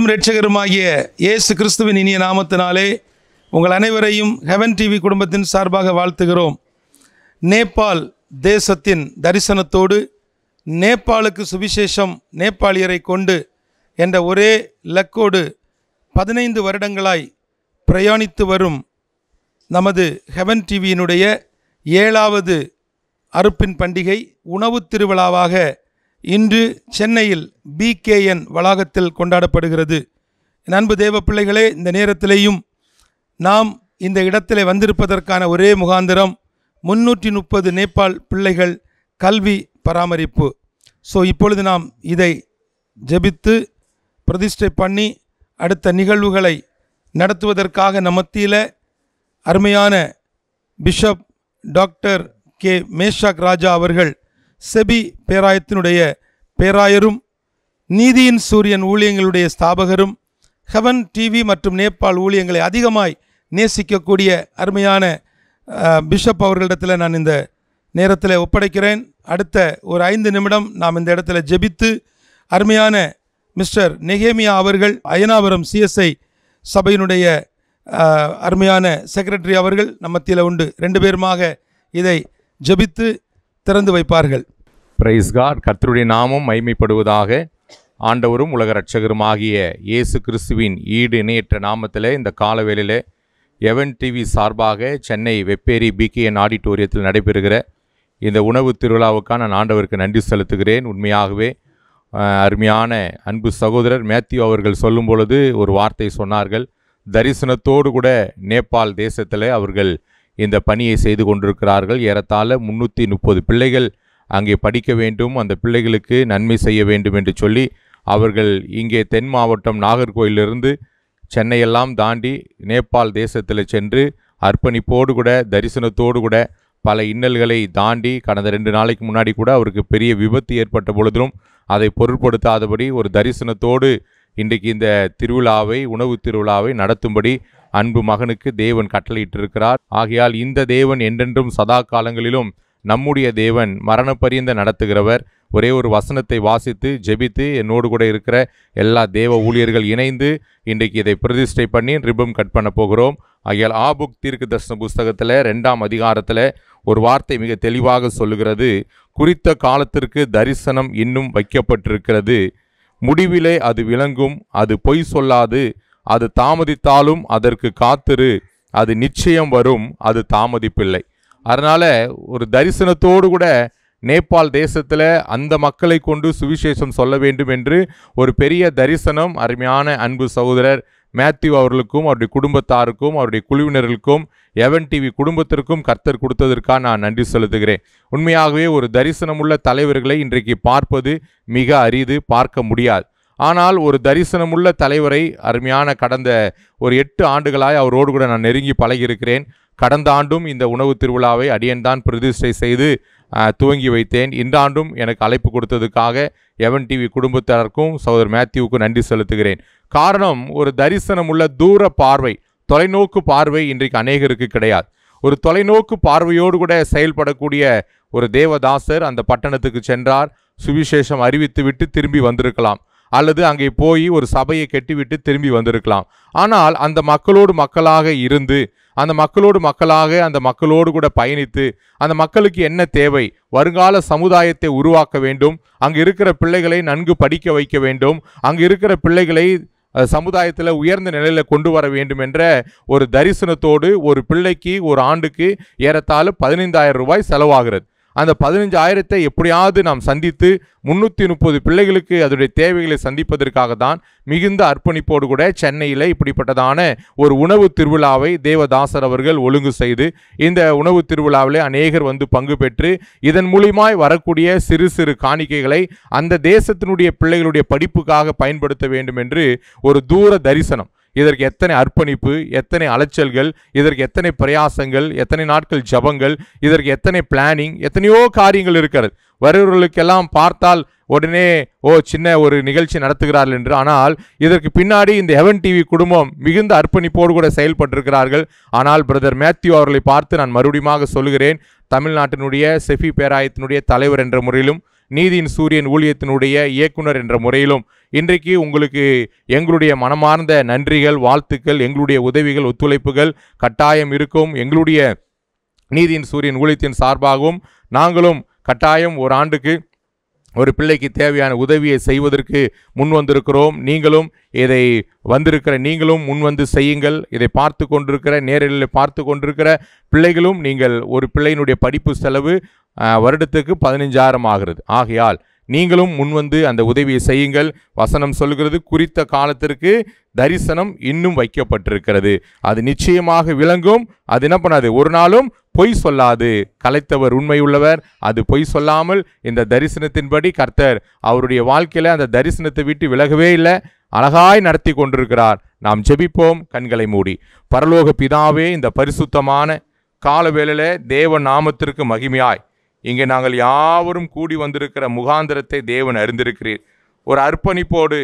ஆண்டவரும் இரட்சகருமாகிய இயேசு கிறிஸ்துவின் இனிய நாமத்தினாலே உங்கள் அனைவரையும் ஹெவன் டிவி குடும்பத்தின் சார்பாக வாழ்த்துகிறோம். நேபாள் தேசத்தின் தரிசனத்தோடு நேபாளுக்கு சுவிசேஷம் நேபாளியரை கொண்டு என்ற ஒரே இலக்கோடு 15 வருடங்களாய் பிரயாணித்து வரும் நமது ஹெவன் டிவியினுடைய 7வது அறுப்பின் பண்டிகை உணவு திருவிழாவாக இன்று சென்னையில் BKN வளாகத்தில் கொண்டாடப்படுகிறது. என் அன்பு தேவ பிள்ளைகளே, இந்த நேரத்திலேயும் நாம் இந்த இடத்திலே வந்திருப்பதற்கான ஒரே முகாந்திரம் 330 நேபாள் பிள்ளைகள் கல்வி பராமரிப்பு. இப்பொழுது நாம் இதை ஜெபித்து பிரதிஷ்டை பண்ணி அடுத்த நிகழ்வுகளை நடத்துவதற்காக நம் மத்தியில் அருமையான பிஷப் டாக்டர் கே மேஷாக் ராஜா அவர்கள் செபி பேராயத்தினுடைய பேராயரும் நீதியின் சூரியன் ஊழியங்களுடைய ஸ்தாபகரும் ஹெவன் டிவி மற்றும் நேபாள் ஊழியங்களை அதிகமாய் நேசிக்கக்கூடிய அருமையான பிஷப் அவர்களிடத்தில் நான் இந்த நேரத்தில் ஒப்படைக்கிறேன். அடுத்த ஒரு 5 நிமிடம் நாம் இந்த இடத்துல ஜெபித்து அருமையான மிஸ்டர் நெகேமியா அவர்கள் அயனாபுரம் CSI சபையினுடைய அருமையான செக்ரட்டரி அவர்கள் நம்ம மத்தியில் உண்டு. 2 பேருமாக இதை ஜெபித்து திறந்து வைப்பார்கள். Praise God. கர்த்தருடைய நாமம் மகிமைப்படுவதாக. ஆண்டவரும் உலக இரட்சகருமாகிய இயேசு கிறிஸ்துவின் ஈடு இணையற்ற நாமத்தில் இந்த காலவேளையில் ஹெவன் டிவி சார்பாக சென்னை வெப்பேரி BKN ஆடிட்டோரியத்தில் நடைபெறுகிற இந்த உணவு திருவிழாவுக்கான நான் ஆண்டவருக்கு நன்றி செலுத்துகிறேன். உண்மையாகவே அருமையான அன்பு சகோதரர் மேத்யூ அவர்கள் சொல்லும் பொழுது ஒரு வார்த்தை சொன்னார்கள். தரிசனத்தோடு கூட நேபாள் தேசத்தில் அவர்கள் இந்த பணியை செய்து கொண்டிருக்கிறார்கள். ஏறத்தாழ 330 பிள்ளைகள் அங்கே படிக்க வேண்டும், அந்த பிள்ளைகளுக்கு நன்மை செய்ய வேண்டும் என்று சொல்லி அவர்கள் இங்கே தென் மாவட்டம் நாகர்கோயிலிருந்து சென்னையெல்லாம் தாண்டி நேபாள் தேசத்தில் சென்று அர்ப்பணிப்போடு கூட தரிசனத்தோடு கூட பல இன்னல்களை தாண்டி கடந்த 2 நாளைக்கு முன்னாடி கூட அவருக்கு பெரிய விபத்து ஏற்பட்ட பொழுதும் அதை பொருட்படுத்தாதபடி ஒரு தரிசனத்தோடு இன்றைக்கு இந்த திருவிழாவை உணவு திருவிழாவை நடத்தும்படி அன்பு மகனுக்கு தேவன் கட்டளையிட்டிருக்கிறார். ஆகையால் இந்த தேவன் என்றென்றும் சதா காலங்களிலும் நம்முடைய தேவன் மரணப்பரியந்த நடத்துகிறவர். ஒரே ஒரு வசனத்தை வாசித்து ஜெபித்து என்னோடு கூட இருக்கிற எல்லா தேவ ஊழியர்கள் இணைந்து இன்றைக்கு இதை பிரதிஷ்டை பண்ணி ரிப்பன் கட் பண்ண போகிறோம். ஆகையால் ஆபுக் தீர்க்க தரிசன புஸ்தகத்தில் 2ஆம் அதிகாரத்தில் ஒரு வார்த்தை மிக தெளிவாக சொல்லுகிறது. குறித்த காலத்திற்கு தரிசனம் இன்னும் வைக்கப்பட்டிருக்கிறது, முடிவிலே அது விளங்கும், அது பொய் சொல்லாது, அது தாமதித்தாலும் அதற்கு காத்திரு, அது நிச்சயம் வரும், அது தாமதிப்பில்லை. அதனால் ஒரு தரிசனத்தோடு கூட நேபாள் தேசத்தில் அந்த மக்களை கொண்டு சுவிசேஷம் சொல்ல வேண்டும் என்று ஒரு பெரிய தரிசனம் அருமையான அன்பு சகோதரர் மேத்யூ அவர்களுக்கும் அவருடைய குடும்பத்தாருக்கும் அவருடைய குழுவினர்களுக்கும் ஹெவன் டிவி குடும்பத்திற்கும் கர்த்தர் கொடுத்ததற்காக நான் நன்றி செலுத்துகிறேன். உண்மையாகவே ஒரு தரிசனமுள்ள தலைவர்களை இன்றைக்கு பார்ப்பது மிக அரிது, பார்க்க முடியாது. ஆனால் ஒரு தரிசனமுள்ள தலைவரை அருமையான கடந்த ஒரு 8 ஆண்டுகளாய் அவரோடு கூட நான் நெருங்கி பழகியிருக்கிறேன். கடந்த ஆண்டும் இந்த உணவு திருவிழாவை அடியன்தான் பிரதிஷ்டை செய்து துவங்கி வைத்தேன். இந்த ஆண்டும் எனக்கு அழைப்பு கொடுத்ததுக்காக ஹெவன் டிவி குடும்பத்தாருக்கும் சகோதரர் மேத்யூவுக்கும் நன்றி செலுத்துகிறேன். காரணம், ஒரு தரிசனமுள்ள தூர பார்வை, தொலைநோக்கு பார்வை இன்றைக்கு அநேகருக்கு கிடையாது. ஒரு தொலைநோக்கு பார்வையோடு கூட செயல்படக்கூடிய ஒரு தேவதாசர் அந்த பட்டணத்துக்கு சென்றார், சுவிசேஷம் அறிவித்து விட்டு திரும்பி வந்திருக்கலாம், அல்லது அங்கே போய் ஒரு சபையை கட்டிவிட்டு திரும்பி வந்திருக்கலாம். ஆனால் அந்த மக்களோடு மக்களாக இருந்து அந்த மக்களோடு கூட பயணித்து அந்த மக்களுக்கு என்ன தேவை, வருங்கால சமுதாயத்தை உருவாக்க வேண்டும், அங்கு இருக்கிற பிள்ளைகளை நன்கு படிக்க வைக்க வேண்டும், அங்கு இருக்கிற பிள்ளைகளை சமுதாயத்தில் உயர்ந்த நிலையில் கொண்டு வர வேண்டும் என்ற ஒரு தரிசனத்தோடு ஒரு பிள்ளைக்கு ஒரு ஆண்டுக்கு ஏறத்தாழ 15,000 ரூபாய் செலவாகிறது. அந்த 15,000 எப்படியாவது நாம் சந்தித்து 330 பிள்ளைகளுக்கு அதனுடைய தேவைகளை சந்திப்பதற்காக தான் மிகுந்த அர்ப்பணிப்போடு கூட சென்னையில் இப்படிப்பட்டதான ஒரு உணவு திருவிழாவை தேவதாசர் அவர்கள் ஒழுங்கு செய்து இந்த உணவு திருவிழாவில் அநேகர் வந்து பங்கு பெற்று இதன் மூலியமாய் வரக்கூடிய சிறு சிறு காணிக்கைகளை அந்த தேசத்தினுடைய பிள்ளைகளுடைய படிப்புக்காக பயன்படுத்த வேண்டும் என்று ஒரு தூர தரிசனம். இதற்கு எத்தனை அர்ப்பணிப்பு, எத்தனை அலைச்சல்கள், இதற்கு எத்தனை பிரயாசங்கள், எத்தனை நாட்கள் ஜபங்கள், இதற்கு எத்தனை பிளானிங், எத்தனையோ காரியங்கள் இருக்கிறது. வருவர்களுக்கெல்லாம் பார்த்தால் உடனே சின்ன ஒரு நிகழ்ச்சி நடத்துகிறார்கள் என்று. ஆனால் இதற்கு பின்னாடி இந்த ஹெவன் டிவி குடும்பம் மிகுந்த அர்ப்பணிப்போடு கூட செயல்பட்டிருக்கிறார்கள். ஆனால் பிரதர் மேத்யூ அவர்களை பார்த்து நான் மறுபடியும் சொல்லுகிறேன், தமிழ்நாட்டினுடைய செஃபி பேராயத்தினுடைய தலைவர் என்ற முறையிலும் நீதியின் சூரியன் ஊழியத்தினுடைய இயக்குனர் என்ற முறையிலும் இன்றைக்கு உங்களுக்கு எங்களுடைய மனமார்ந்த நன்றிகள், வாழ்த்துக்கள், எங்களுடைய உதவிகள், ஒத்துழைப்புகள் கட்டாயம் இருக்கும். எங்களுடைய நீதியின் சூரியன் ஊழியத்தின் சார்பாகவும் நாங்களும் கட்டாயம் ஒரு ஆண்டுக்கு ஒரு பிள்ளைக்கு தேவையான உதவியை செய்வதற்கு முன் வந்திருக்கிறோம். நீங்களும் இதை நீங்களும் முன் வந்து செய்யுங்கள். இதை பார்த்து கொண்டிருக்கிற, நேரில் பார்த்து கொண்டிருக்கிற பிள்ளைகளும், நீங்கள் ஒரு பிள்ளையினுடைய படிப்பு செலவு வருடத்துக்கு 15,000 ஆகிறது. ஆகையால் நீங்களும் முன்வந்து அந்த உதவியை செய்யுங்கள். வசனம் சொல்கிறது, குறித்த காலத்திற்கு தரிசனம் இன்னும் வைக்கப்பட்டிருக்கிறது. அது நிச்சயமாக விளங்கும். அது என்ன பண்ணாது, ஒரு நாளும் பொய் சொல்லாது. கலைத்தவர் உண்மை உள்ளவர். அது பொய் சொல்லாமல் இந்த தரிசனத்தின்படி கர்த்தர் அவருடைய வாழ்க்கையில் அந்த தரிசனத்தை விட்டு விலகவே இல்லை, அழகாய் நடத்தி கொண்டிருக்கிறார். நாம் ஜெபிப்போம், கண்களை மூடி. பரலோக பிதாவே, இந்த பரிசுத்தமான காலவேளையிலே தேவ நாமத்திற்கு மகிமையாய் இங்கே நாங்கள் யாவரும் கூடி வந்திருக்கிற முகாந்திரத்தை தேவன் அறிந்திருக்கிறீர். ஒரு அர்ப்பணிப்போடு,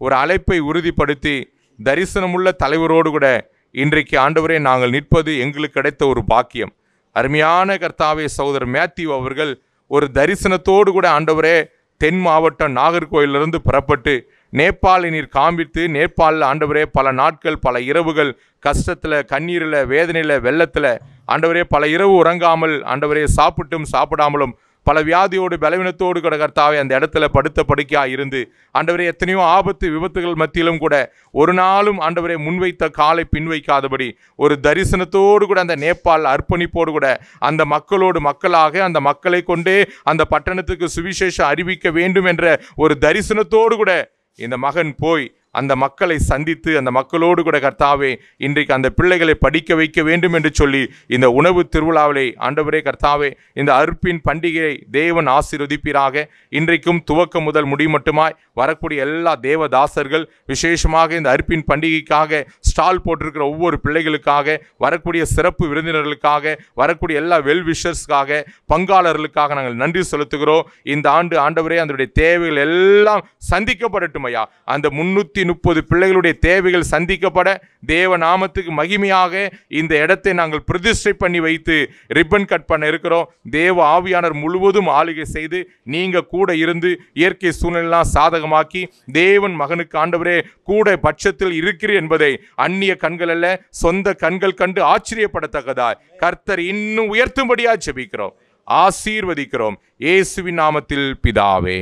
ஒரு அழைப்பை உறுதிப்படுத்தி தரிசனமுள்ள தலைவரோடு கூட இன்றைக்கு ஆண்டவரே நாங்கள் நிற்பது எங்களுக்கு கிடைத்த ஒரு பாக்கியம். அருமையான கர்த்தாவே, சகோதரர் மேத்யூ அவர்கள் ஒரு தரிசனத்தோடு கூட ஆண்டவரே தென் மாவட்டம் நாகர்கோயிலிருந்து புறப்பட்டு நேபாளை நீர் காண்பித்து, நேபாளில் ஆண்டவரே பல நாட்கள், பல இரவுகள் கஷ்டத்தில், கண்ணீரில், வேதனையில், வெள்ளத்தில் ஆண்டவரே பல இரவு உறங்காமல், ஆண்டவரே சாப்பிட்டும் சாப்பிடாமலும் பல வியாதியோடு பலவீனத்தோடு கூட கர்த்தாவே அந்த இடத்துல படுத்த படுக்கையாக இருந்து ஆண்டவரே எத்தனையோ ஆபத்து விபத்துகள் மத்தியிலும் கூட ஒரு நாளும் ஆண்டவரே முன்வைத்த காலை பின்வைக்காதபடி ஒரு தரிசனத்தோடு கூட அந்த நேபாள் அர்ப்பணிப்போடு கூட அந்த மக்களோடு மக்களாக அந்த மக்களை கொண்டே அந்த பட்டணத்துக்கு சுவிசேஷம் அறிவிக்க வேண்டும் என்ற ஒரு தரிசனத்தோடு கூட இந்த மகன் போய் அந்த மக்களை சந்தித்து அந்த மக்களோடு கூட கர்த்தாவே இன்றைக்கு அந்த பிள்ளைகளை படிக்க வைக்க வேண்டும் என்று சொல்லி இந்த உணவு திருவிழாவிலே ஆண்டவரே கர்த்தாவே இந்த அர்ப்பின் பண்டிகையை தேவன் ஆசீர்வதிப்பீராக. இன்றைக்கும் துவக்கம் முதல் முடி மட்டுமாய் வரக்கூடிய எல்லா தேவதாசர்கள், விசேஷமாக இந்த அர்ப்பின் பண்டிகைக்காக ஸ்டால் போட்டிருக்கிற ஒவ்வொரு பிள்ளைகளுக்காக, வரக்கூடிய சிறப்பு விருந்தினர்களுக்காக, வரக்கூடிய எல்லா வெல்விஷர்ஸ்க்காக, பங்காளர்களுக்காக நாங்கள் நன்றி செலுத்துகிறோம். இந்த ஆண்டு ஆண்டவரே அதனுடைய தேவைகள் எல்லாம் சந்திக்கப்படட்டும் ஐயா. அந்த 330 பிள்ளைகளுடைய தேவைகள் சந்திக்கப்பட தேவ நாமத்துக்கு மகிமையாக இந்த இடத்தை நாங்கள் பிரதிஷ்டை பண்ணி வைத்து ரிப்பன் கட் பண்ண இருக்கிறோம். தேவ ஆவியானவர் முழுவதும் ஆளுகை செய்து நீங்க கூட இருந்து இயற்கை சூழ்நிலாம் சாதகமாக்கி தேவன் மகனுக்கு ஆண்டவரே கூட பட்சத்தில் இருக்கிறீர் என்பதை அந்நிய கண்கள் அல்ல, சொந்த கண்கள் கண்டு ஆச்சரியப்படத்தக்கதாய் கர்த்தர் இன்னும் உயர்த்தும்படியா ஜெபிக்கிறோம், ஆசீர்வதிக்கிறோம் இயேசுவின் நாமத்தில் பிதாவே.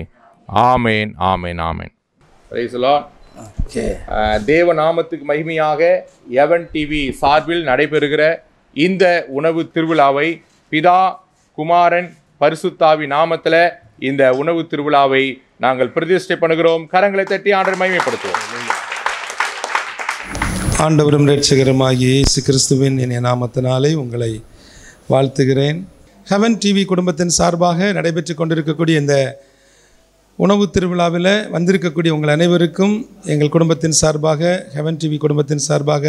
ஆமேன், ஆமேன், ஆமேன். தேவ நாமத்துக்கு மகிமையாக எவன் டிவி சார்பில் நடைபெறுகிற இந்த உணவு திருவிழாவை பிதா, குமாரன், பரிசுத்தாவி நாமத்தில் இந்த உணவு திருவிழாவை நாங்கள் பிரதிஷ்டை பண்ணுகிறோம். கரங்களை தட்டி ஆண்டவரை மகிமைப்படுத்துவோம். ஆண்டவரும் இரட்சகருமாகிய இயேசு கிறிஸ்துவின் இனிய நாமத்தினாலே உங்களை வாழ்த்துகிறேன். ஹெவன் டிவி குடும்பத்தின் சார்பாக நடைபெற்று கொண்டிருக்கக்கூடிய இந்த உணவு திருவிழாவில் வந்திருக்கக்கூடிய உங்கள் அனைவருக்கும் எங்கள் குடும்பத்தின் சார்பாக, ஹெவன் டிவி குடும்பத்தின் சார்பாக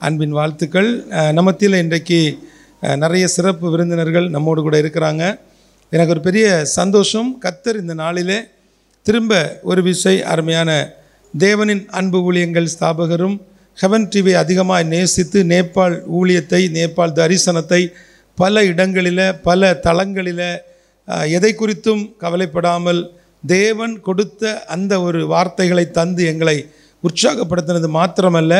அன்பின் வாழ்த்துக்கள். நம்மத்தியில் இன்றைக்கு நிறைய சிறப்பு விருந்தினர்கள் நம்மோடு கூட இருக்கிறாங்க. எனக்கு ஒரு பெரிய சந்தோஷம். கர்த்தர் இந்த நாளிலே திரும்ப ஒரு விசை அருமையான தேவனின் அன்பு ஊழியங்கள் ஸ்தாபகரும் ஹெவன் டிவியை அதிகமாக நேசித்து நேபாள் ஊழியத்தை, நேபாள் தரிசனத்தை பல இடங்களில் பல தளங்களில் எதை குறித்தும் கவலைப்படாமல் தேவன் கொடுத்த அந்த ஒரு வார்த்தைகளை தந்து எங்களை உற்சாகப்படுத்தினது மாத்திரமல்ல,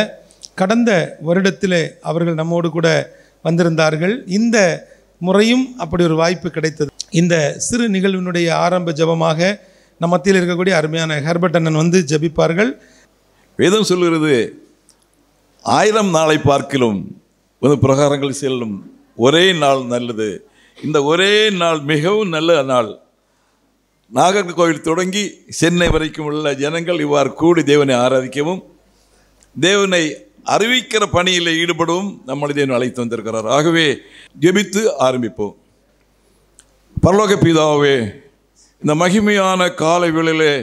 கடந்த வருடத்திலே அவர்கள் நம்மோடு கூட வந்திருந்தார்கள். இந்த முறையும் அப்படி ஒரு வாய்ப்பு கிடைத்தது. இந்த சிறு நிகழ்வினுடைய ஆரம்ப ஜெபமாக நம்ம மத்தியில் இருக்கக்கூடிய அருமையான ஹெர்பர்ட் அண்ணன் வந்து ஜெபிப்பார்கள். வேதம் சொல்கிறது, 1000 நாளை பார்க்கிலும் பிரகாரங்கள் செல்லும் ஒரே நாள் நல்லது. இந்த ஒரே நாள் மிகவும் நல்ல நாள். நாகர்கோவில் தொடங்கி சென்னை வரைக்கும் உள்ள ஜனங்கள் இவ்வாறு கூடி தேவனை ஆராதிக்கவும் தேவனை அறிவிக்கிற பணியில் ஈடுபடவும் நம்மளை தேவன் அழைத்து வந்திருக்கிறார். ஆகவே ஜெபித்து ஆரம்பிப்போம். பரலோக பிதாவே, இந்த மகிமையான காலை வேளையிலே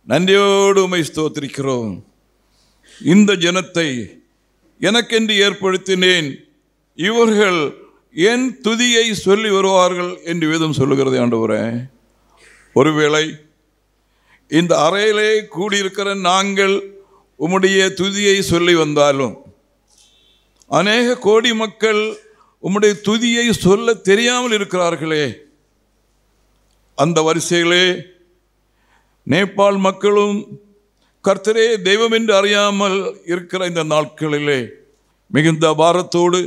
நன்றியோடு உம்மை ஸ்தோத்திரிக்கிறோம். இந்த ஜனத்தை எனக்கென்று ஏற்படுத்தினேன், இவர்கள் என் துதியை சொல்லி வருவார்கள் என்று வேதம் சொல்லுகிறது. ஆண்டவரே, ஒருவேளை இந்த அறையிலே கூடியிருக்கிற நாங்கள் உம்முடைய துதியை சொல்லி வந்தாலும் அநேக கோடி மக்கள் உம்முடைய துதியை சொல்ல தெரியாமல் இருக்கிறார்களே. அந்த வரிசையிலே நேபாள் மக்களும் கர்த்தரே தெய்வம் என்று அறியாமல் இருக்கிற இந்த நாட்களிலே மிகுந்த பாரத்தோடு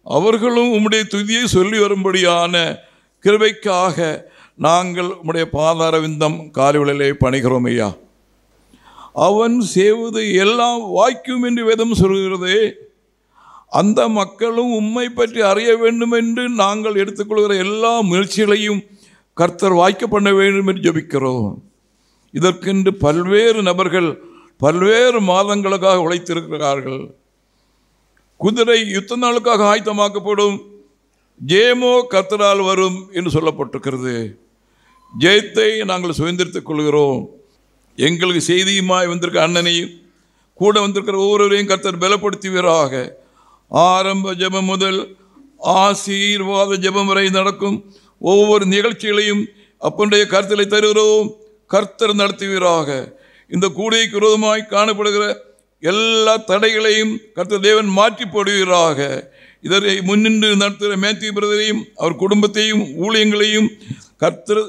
அவர்களும் உம்முடைய துதியை சொல்லி வரும்படியான கிருபைக்காக நாங்கள் உம்முடைய பாதார விந்தம் கால்களிலே பணிகிறோம் ஐயா. அவன் செய்வது எல்லாம் வாய்க்கும் என்று வேதம் சொல்கிறதே. அந்த மக்களும் உம்மை பற்றி அறிய வேண்டும் என்று நாங்கள் எடுத்துக்கொள்கிற எல்லா முயற்சிகளையும் கர்த்தர் வாய்க்க பண்ண வேண்டும் என்று ஜெபிக்கிறோம். இதற்கென்று பல்வேறு நபர்கள் பல்வேறு மாதங்களுக்காக உழைத்திருக்கிறார்கள். குதிரை யுத்த நாளுக்காக ஆயத்தமாக்கப்படும், ஜெயமோ கர்த்தரால் வரும் என்று சொல்லப்பட்டிருக்கிறது. ஜெயத்தை நாங்கள் சுதந்திரித்துக் கொள்கிறோம். எங்களுக்கு செய்தியுமாய் வந்திருக்கிற அண்ணனையும் கூட வந்திருக்கிற ஒவ்வொருவரையும் கர்த்தர் பலப்படுத்துவீராக. ஆரம்ப ஜெபம் முதல் ஆசீர்வாத ஜெபம் வரை நடக்கும் ஒவ்வொரு நிகழ்ச்சிகளையும் அப்பனுடைய கருத்தலை தருகிறோம். கர்த்தர் நடத்துவீராக. இந்த கூடைக்கு விரோதமாய் காணப்படுகிற எல்லா தடைகளையும் கர்த்தர் தேவன் மாற்றி போடுவீராக. இதனை முன்னின்று நடத்துகிற மேத்யூ பிரதரையும் அவர் குடும்பத்தையும் ஊழியங்களையும் கர்த்தர்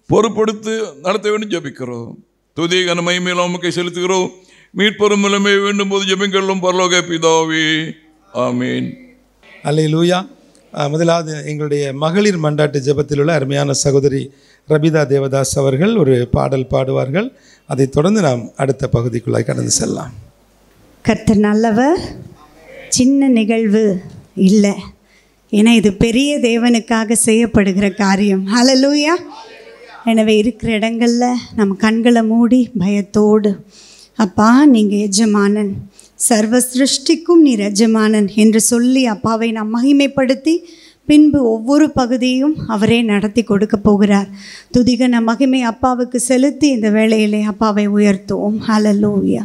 பொறுப்படுத்தி நடத்த வேண்டும் ஜெபிக்கிறோம். துதி கன மகிமையில் உமக்கு செலுத்துகிறோம். மீட்பெறும் நிலைமை வேண்டும் போது ஜெபிக்கிறோம் பரலோக பிதாவே, ஆமீன். அல்லேலூயா. முதலாவது எங்களுடைய மகளிர் மண்டாட்டு ஜெபத்தில் உள்ள அருமையான சகோதரி ரபிதா தேவதாஸ் அவர்கள் ஒரு பாடல் பாடுவார்கள். அதைத் தொடர்ந்து நாம் அடுத்த பகுதிக்குள்ளாய் கடந்து செல்லலாம். கர்த்தர் நல்லவர். சின்ன நிகழ்வு இல்லை, ஏன்னா இது பெரிய தேவனுக்காக செய்யப்படுகிற காரியம். ஹல்லேலூயா. எனவே இருக்கிற இடங்களில் நம்ம கண்களை மூடி பயத்தோடு, அப்பா நீங்கள் எஜமானன், சர்வ சிருஷ்டிக்கும் நீர் எஜமானன் என்று சொல்லி அப்பாவை நாம் மகிமைப்படுத்தி பின்பு ஒவ்வொரு பகுதியும் அவரே நடத்தி கொடுக்க போகிறார். துதிகன மகிமை அப்பாவுக்கு செலுத்தி இந்த வேளையிலே அப்பாவை உயர்த்துவோம். ஹல்லேலூயா.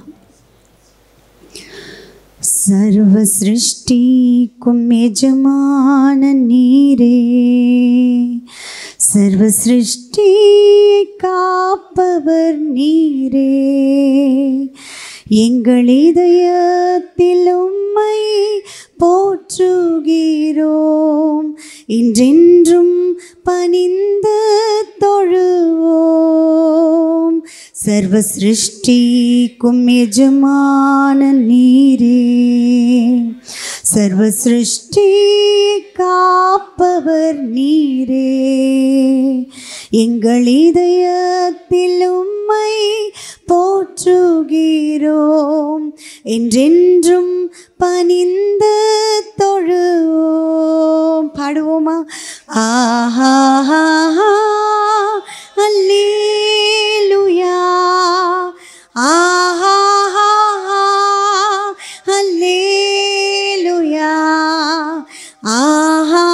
சர்வ சிருஷ்டிக்கும் எஜமானன் நீரே, சர்வ சிருஷ்டியை காப்பவர் நீரே, எங்கள் இதயத்தில் உம்மை போற்றுகிறோம், இன்றென்றும் பணிந்து தொழுவோம். சர்வ சிருஷ்டிக்கும் எஜமானன் நீரே, சர்வ சிருஷ்டியை காப்பவர் நீரே, எங்கள் இதயத்தில் உம்மை போற்றுகிறோம், என்றென்றும் பணிந்து தொழுவோம். பாடுவோமா? ஆஹா அல்லேலூயா, ஆஹா அல்லேலூயா, ஆஹா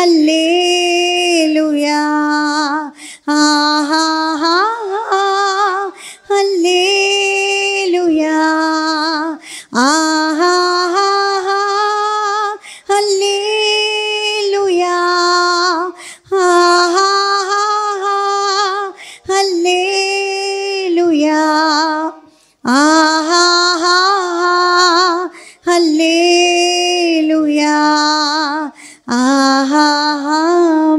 அல்லேலூயா, ஆஹா அல்லேலூயா, ஆஹா அல்லேலூயா, ஆஹா அல்லேலூயா, ஆஹா அல்லேலூயா,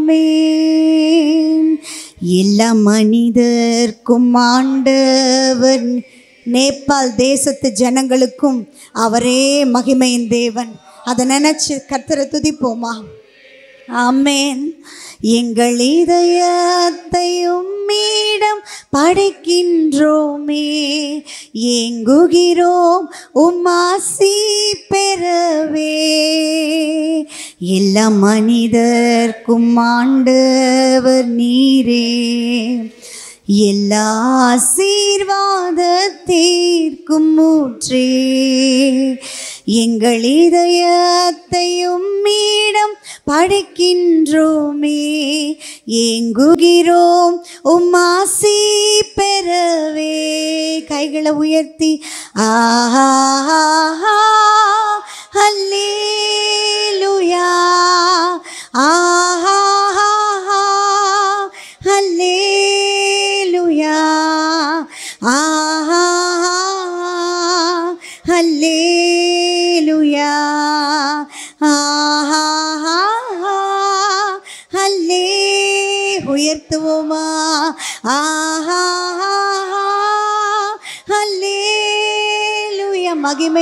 ஆமென். எல்லா மனிதர்க்கும் ஆண்டவர், நேபாள் தேசத்து ஜனங்களுக்கும் அவரே மகிமையின் தேவன். அதை நினைச்சு கர்த்தரை துதிப்போமா? ஆமென். எங்கள் இதயத்தை உம்மிடம் படைக்கின்றோமே, ஏங்குகிறோம் உம்மாசி பெறவே, எல்லா மனிதர்க்கும் ஆண்டவர் நீரே, எல்லா ஆசீர்வாதத்திற்கும் ஊற்றே, எங்கள் இதயத்தை உம்மிடம் படைக்கின்றோமே, ஏங்குகிறோம் உம்மாசி பெறவே. கைகளை உயர்த்தி ஆஹா அல்லேலூயா, ஆஹா அல்லேலூயா, ஆஹா அல்லேலூயா, ஆஹா அல்லேலூயா,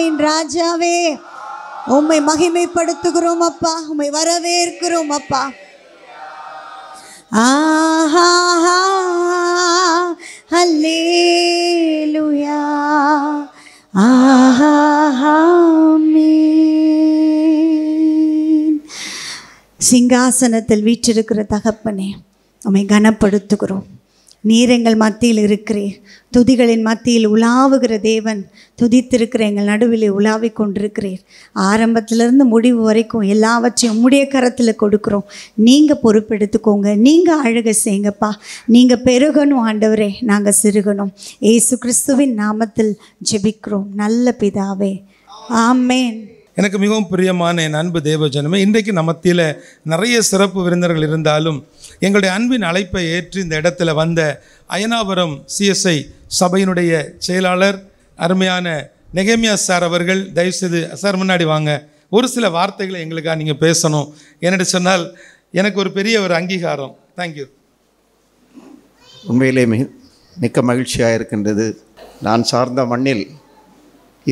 வல்லமையின் ராஜாவே, உம்மை மகிமைப்படுத்துகிறோம் அப்பா, உம்மை வரவேற்கிறோம் அப்பா. ஆஹா ஹல்லேலூயா, ஆஹா ஆமென். சிங்காசனத்தில் வீற்றிருக்கிற தகப்பனே, உம்மை கனப்படுத்துகிறோம். நீர் எங்கள் மத்தியில் இருக்கிறீர். துதிகளின் மத்தியில் உலாவுகிற தேவன், துதித்திருக்கிற எங்கள் நடுவில் உலாவிக் கொண்டிருக்கிறீர். ஆரம்பத்திலிருந்து முடிவு வரைக்கும் எல்லாவற்றையும் உம்முடைய கரத்தில் கொடுக்குறோம். நீங்கள் பொறுப்பெடுத்துக்கோங்க. நீங்கள் அழக செய்யுங்கப்பா. நீங்கள் பெருகணும் ஆண்டவரே, நாங்கள் சிறுகணும். இயேசு கிறிஸ்துவின் நாமத்தில் ஜெபிக்கிறோம் நல்ல பிதாவே, ஆமென். எனக்கு மிகவும் பிரியமான என் அன்பு தேவஜனமே, இன்றைக்கு நம்ம மத்தியில் நிறைய சிறப்பு விருந்தினர்கள் இருந்தாலும் எங்களுடைய அன்பின் அழைப்பை ஏற்று இந்த இடத்துல வந்த அயனாபுரம் CSI சபையினுடைய செயலாளர் அருமையான நெகேமியா சார் அவர்கள், தயவுசெய்து சார் முன்னாடி வாங்க. ஒரு சில வார்த்தைகளை எங்களுக்காக நீங்கள் பேசணும். என்னென்னு சொன்னால் எனக்கு ஒரு பெரிய ஒரு அங்கீகாரம். தேங்க்யூ. உண்மையிலே மிக்க மகிழ்ச்சியாக இருக்கின்றது. நான் சார்ந்த மண்ணில்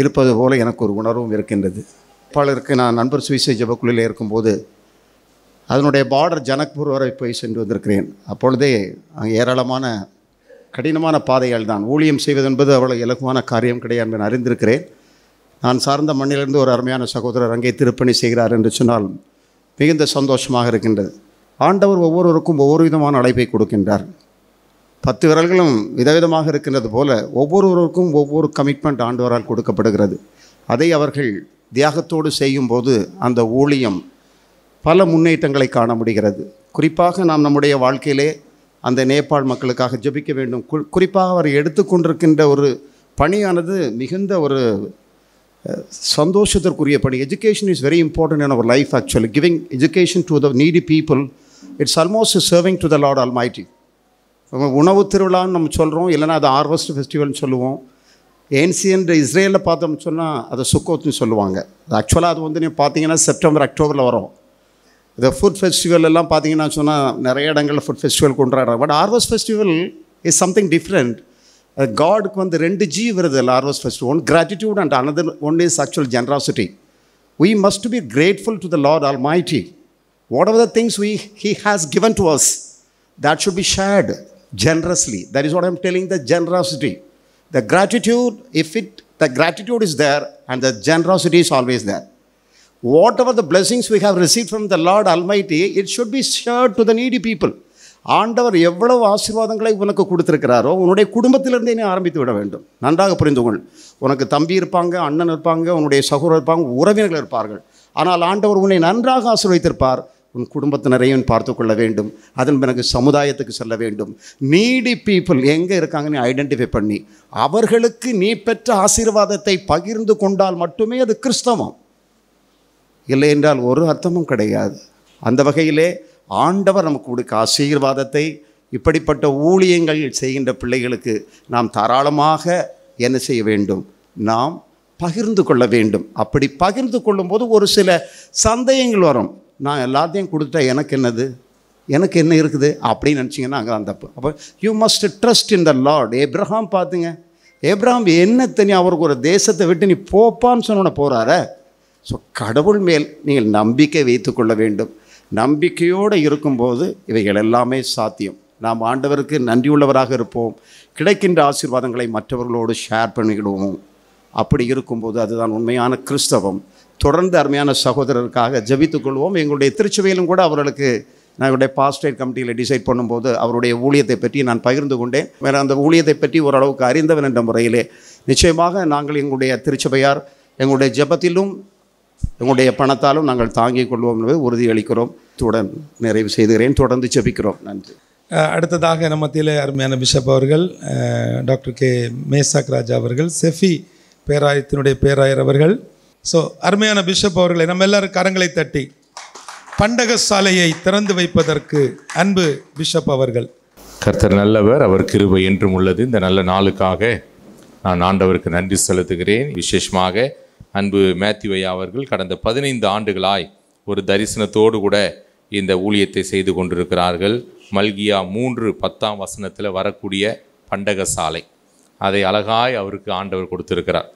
இருப்பது போல எனக்கு ஒரு உணர்வும் இருக்கின்றது. நேபாளருக்கு நான் நண்பர் சுவிசை ஜபக்குழுவில் இருக்கும்போது அதனுடைய பார்டர் ஜனக்பூர் வரை போய் சென்று வந்திருக்கிறேன். அப்பொழுதே அங்கே ஏராளமான கடினமான பாதைகள் தான். ஊழியம் செய்வது என்பது அவ்வளோ இலகுவான காரியம் கிடையாது என்று அறிந்திருக்கிறேன். நான் சார்ந்த மண்ணிலிருந்து ஒரு அருமையான சகோதரர் அங்கே திருப்பணி செய்கிறார் என்று சொன்னால் மிகுந்த சந்தோஷமாக இருக்கின்றது. ஆண்டவர் ஒவ்வொருவருக்கும் ஒவ்வொரு விதமான அழைப்பை கொடுக்கின்றார். 10 விரல்களும் விதவிதமாக இருக்கின்றது போல ஒவ்வொருவருக்கும் ஒவ்வொரு கமிட்மெண்ட் ஆண்டவரால் கொடுக்கப்படுகிறது. அதை அவர்கள் தியாகத்தோடு செய்யும்போது அந்த ஊழியம் பல முன்னேற்றங்களை காண முடிகிறது. குறிப்பாக நாம் நம்முடைய வாழ்க்கையிலே அந்த நேபாள் மக்களுக்காக ஜெபிக்க வேண்டும். குறிப்பாக அவர் எடுத்துக்கொண்டிருக்கின்ற ஒரு பணியானது மிகுந்த ஒரு சந்தோஷத்திற்குரிய பணி. Education is very important in our life. Actually giving education to the needy people, it's almost serving to the lord almighty. உணவு திருவிழான்னு நம்ம சொல்கிறோம், இல்லைனா அது ஹார்வெஸ்ட் ஃபெஸ்டிவல்னு சொல்லுவோம். ஏன்சியன்ட் இஸ்ரேலில் பார்த்தோம்னு சொன்னால் அதை சுக்கோத்னு சொல்லுவாங்க. அது ஆக்சுவலாக அது நீங்கள் பார்த்தீங்கன்னா செப்டம்பர் அக்டோபரில் வரும். இந்த ஃபுட் ஃபெஸ்டிவல் எல்லாம் பார்த்தீங்கன்னா சொன்னால் நிறைய இடங்களில் ஃபுட் ஃபெஸ்டிவல் கொண்டாடுறாங்க. But harvest festival is something different. காடுக்கு 2 G வருது harvest festival. One gratitude and another one is actual generosity. We must be grateful to the Lord Almighty. Whatever the things He has given to us, that should be shared generously. That is what I am telling, the generosity. The gratitude, the gratitude is there and the generosity is always there. Whatever the blessings we have received from the Lord Almighty, it should be shared to the needy people. ஆண்டவர் எவ்வளவு ஆசீர்வாதங்களை உனக்கு கொடுத்திருக்கிறாரோ உன்னுடைய குடும்பத்திலிருந்தே நீ ஆரம்பித்து விட வேண்டும். நன்றாக புரிந்துகொள். உனக்கு தம்பி இருப்பாங்க, அண்ணன் இருப்பாங்க, உன்னுடைய சகோதரர் இருப்பாங்க, உறவினர்கள் இருப்பார்கள். ஆனால் ஆண்டவர் உன்னை நன்றாக ஆசீர்வதித்திருப்பார். உன் குடும்பத்தினரையும் பார்த்து கொள்ள வேண்டும். அதன் பிறகு சமுதாயத்துக்கு செல்ல வேண்டும். நீடி பீப்புள் எங்கே இருக்காங்கன்னு ஐடென்டிஃபை பண்ணி அவர்களுக்கு நீ பெற்ற ஆசீர்வாதத்தை பகிர்ந்து கொண்டால் மட்டுமே அது கிறிஸ்தவம். இல்லை என்றால் ஒரு அர்த்தமும் கிடையாது. அந்த வகையிலே ஆண்டவர் நமக்கு கொடுக்க ஆசீர்வாதத்தை இப்படிப்பட்ட ஊழியங்கள் செய்கின்ற பிள்ளைகளுக்கு நாம் தாராளமாக என்ன செய்ய வேண்டும்? நாம் பகிர்ந்து கொள்ள வேண்டும். அப்படி பகிர்ந்து கொள்ளும்போது ஒரு சில சந்தேகங்கள் வரும். நான் எல்லாத்தையும் கொடுத்தா எனக்கு என்னது, எனக்கு என்ன இருக்குது அப்படின்னு நினச்சிங்கன்னா அங்கே தான் தப்பு. அப்போ you must trust in the Lord. Abraham பார்த்துங்க, ஏப்ரஹாம் என்ன தனி அவருக்கு ஒரு தேசத்தை விட்டு நீ போப்பான்னு சொன்ன போகிறார. ஸோ கடவுள் மேல் நீங்கள் நம்பிக்கை வைத்து கொள்ள வேண்டும். நம்பிக்கையோடு இருக்கும்போது இவைகள் எல்லாமே சாத்தியம். நாம் ஆண்டவருக்கு நன்றியுள்ளவராக இருப்போம். கிடைக்கின்ற ஆசீர்வாதங்களை மற்றவர்களோடு ஷேர் பண்ணிக்கிடுவோம். அப்படி இருக்கும்போது அதுதான் உண்மையான கிறிஸ்தவம். தொடர்ந்து அருமையான சகோதரருக்காக ஜெபித்துக் கொள்வோம். எங்களுடைய திருச்சபையிலும் கூட அவர்களுக்கு நான் என்னுடைய பாஸ்டேட் கமிட்டியில் டிசைட் பண்ணும்போது அவருடைய ஊழியத்தை பற்றி நான் பகிர்ந்து கொண்டேன். வேறு அந்த ஊழியத்தை பற்றி ஓரளவுக்கு அறிந்தவன் என்ற முறையிலே நிச்சயமாக நாங்கள் எங்களுடைய திருச்சபையார் எங்களுடைய ஜெபத்திலும் எங்களுடைய பணத்தாலும் நாங்கள் தாங்கிக் கொள்வோம் என்பது உறுதியளிக்கிறோம். துடன் நிறைவு செய்துகிறேன். தொடர்ந்து ஜெபிக்கிறோம். நன்றி. அடுத்ததாக நம்ம மத்தியில் அருமையான பிஷப் அவர்கள், டாக்டர் கே மேசாக் ராஜா அவர்கள், செஃபி பேராயத்தினுடைய பேராயர் அவர்கள். ஸோ அருமையான பிஷப் அவர்களை நம்ம எல்லாரும் கரங்களை தட்டி பண்டக சாலையை திறந்து வைப்பதற்கு அன்பு பிஷப் அவர்கள். கர்த்தர் நல்லவர், அவர் கிருபை என்றும் உள்ளது. இந்த நல்ல நாளுக்காக நான் ஆண்டவருக்கு நன்றி செலுத்துகிறேன். விசேஷமாக அன்பு மேத்யூ ஐயா அவர்கள் கடந்த 15 ஆண்டுகளாய் ஒரு தரிசனத்தோடு கூட இந்த ஊழியத்தை செய்து கொண்டிருக்கிறார்கள். மல்கியா 3:10 வரக்கூடிய பண்டக சாலை, அதை அழகாய் அவருக்கு ஆண்டவர் கொடுத்திருக்கிறார்.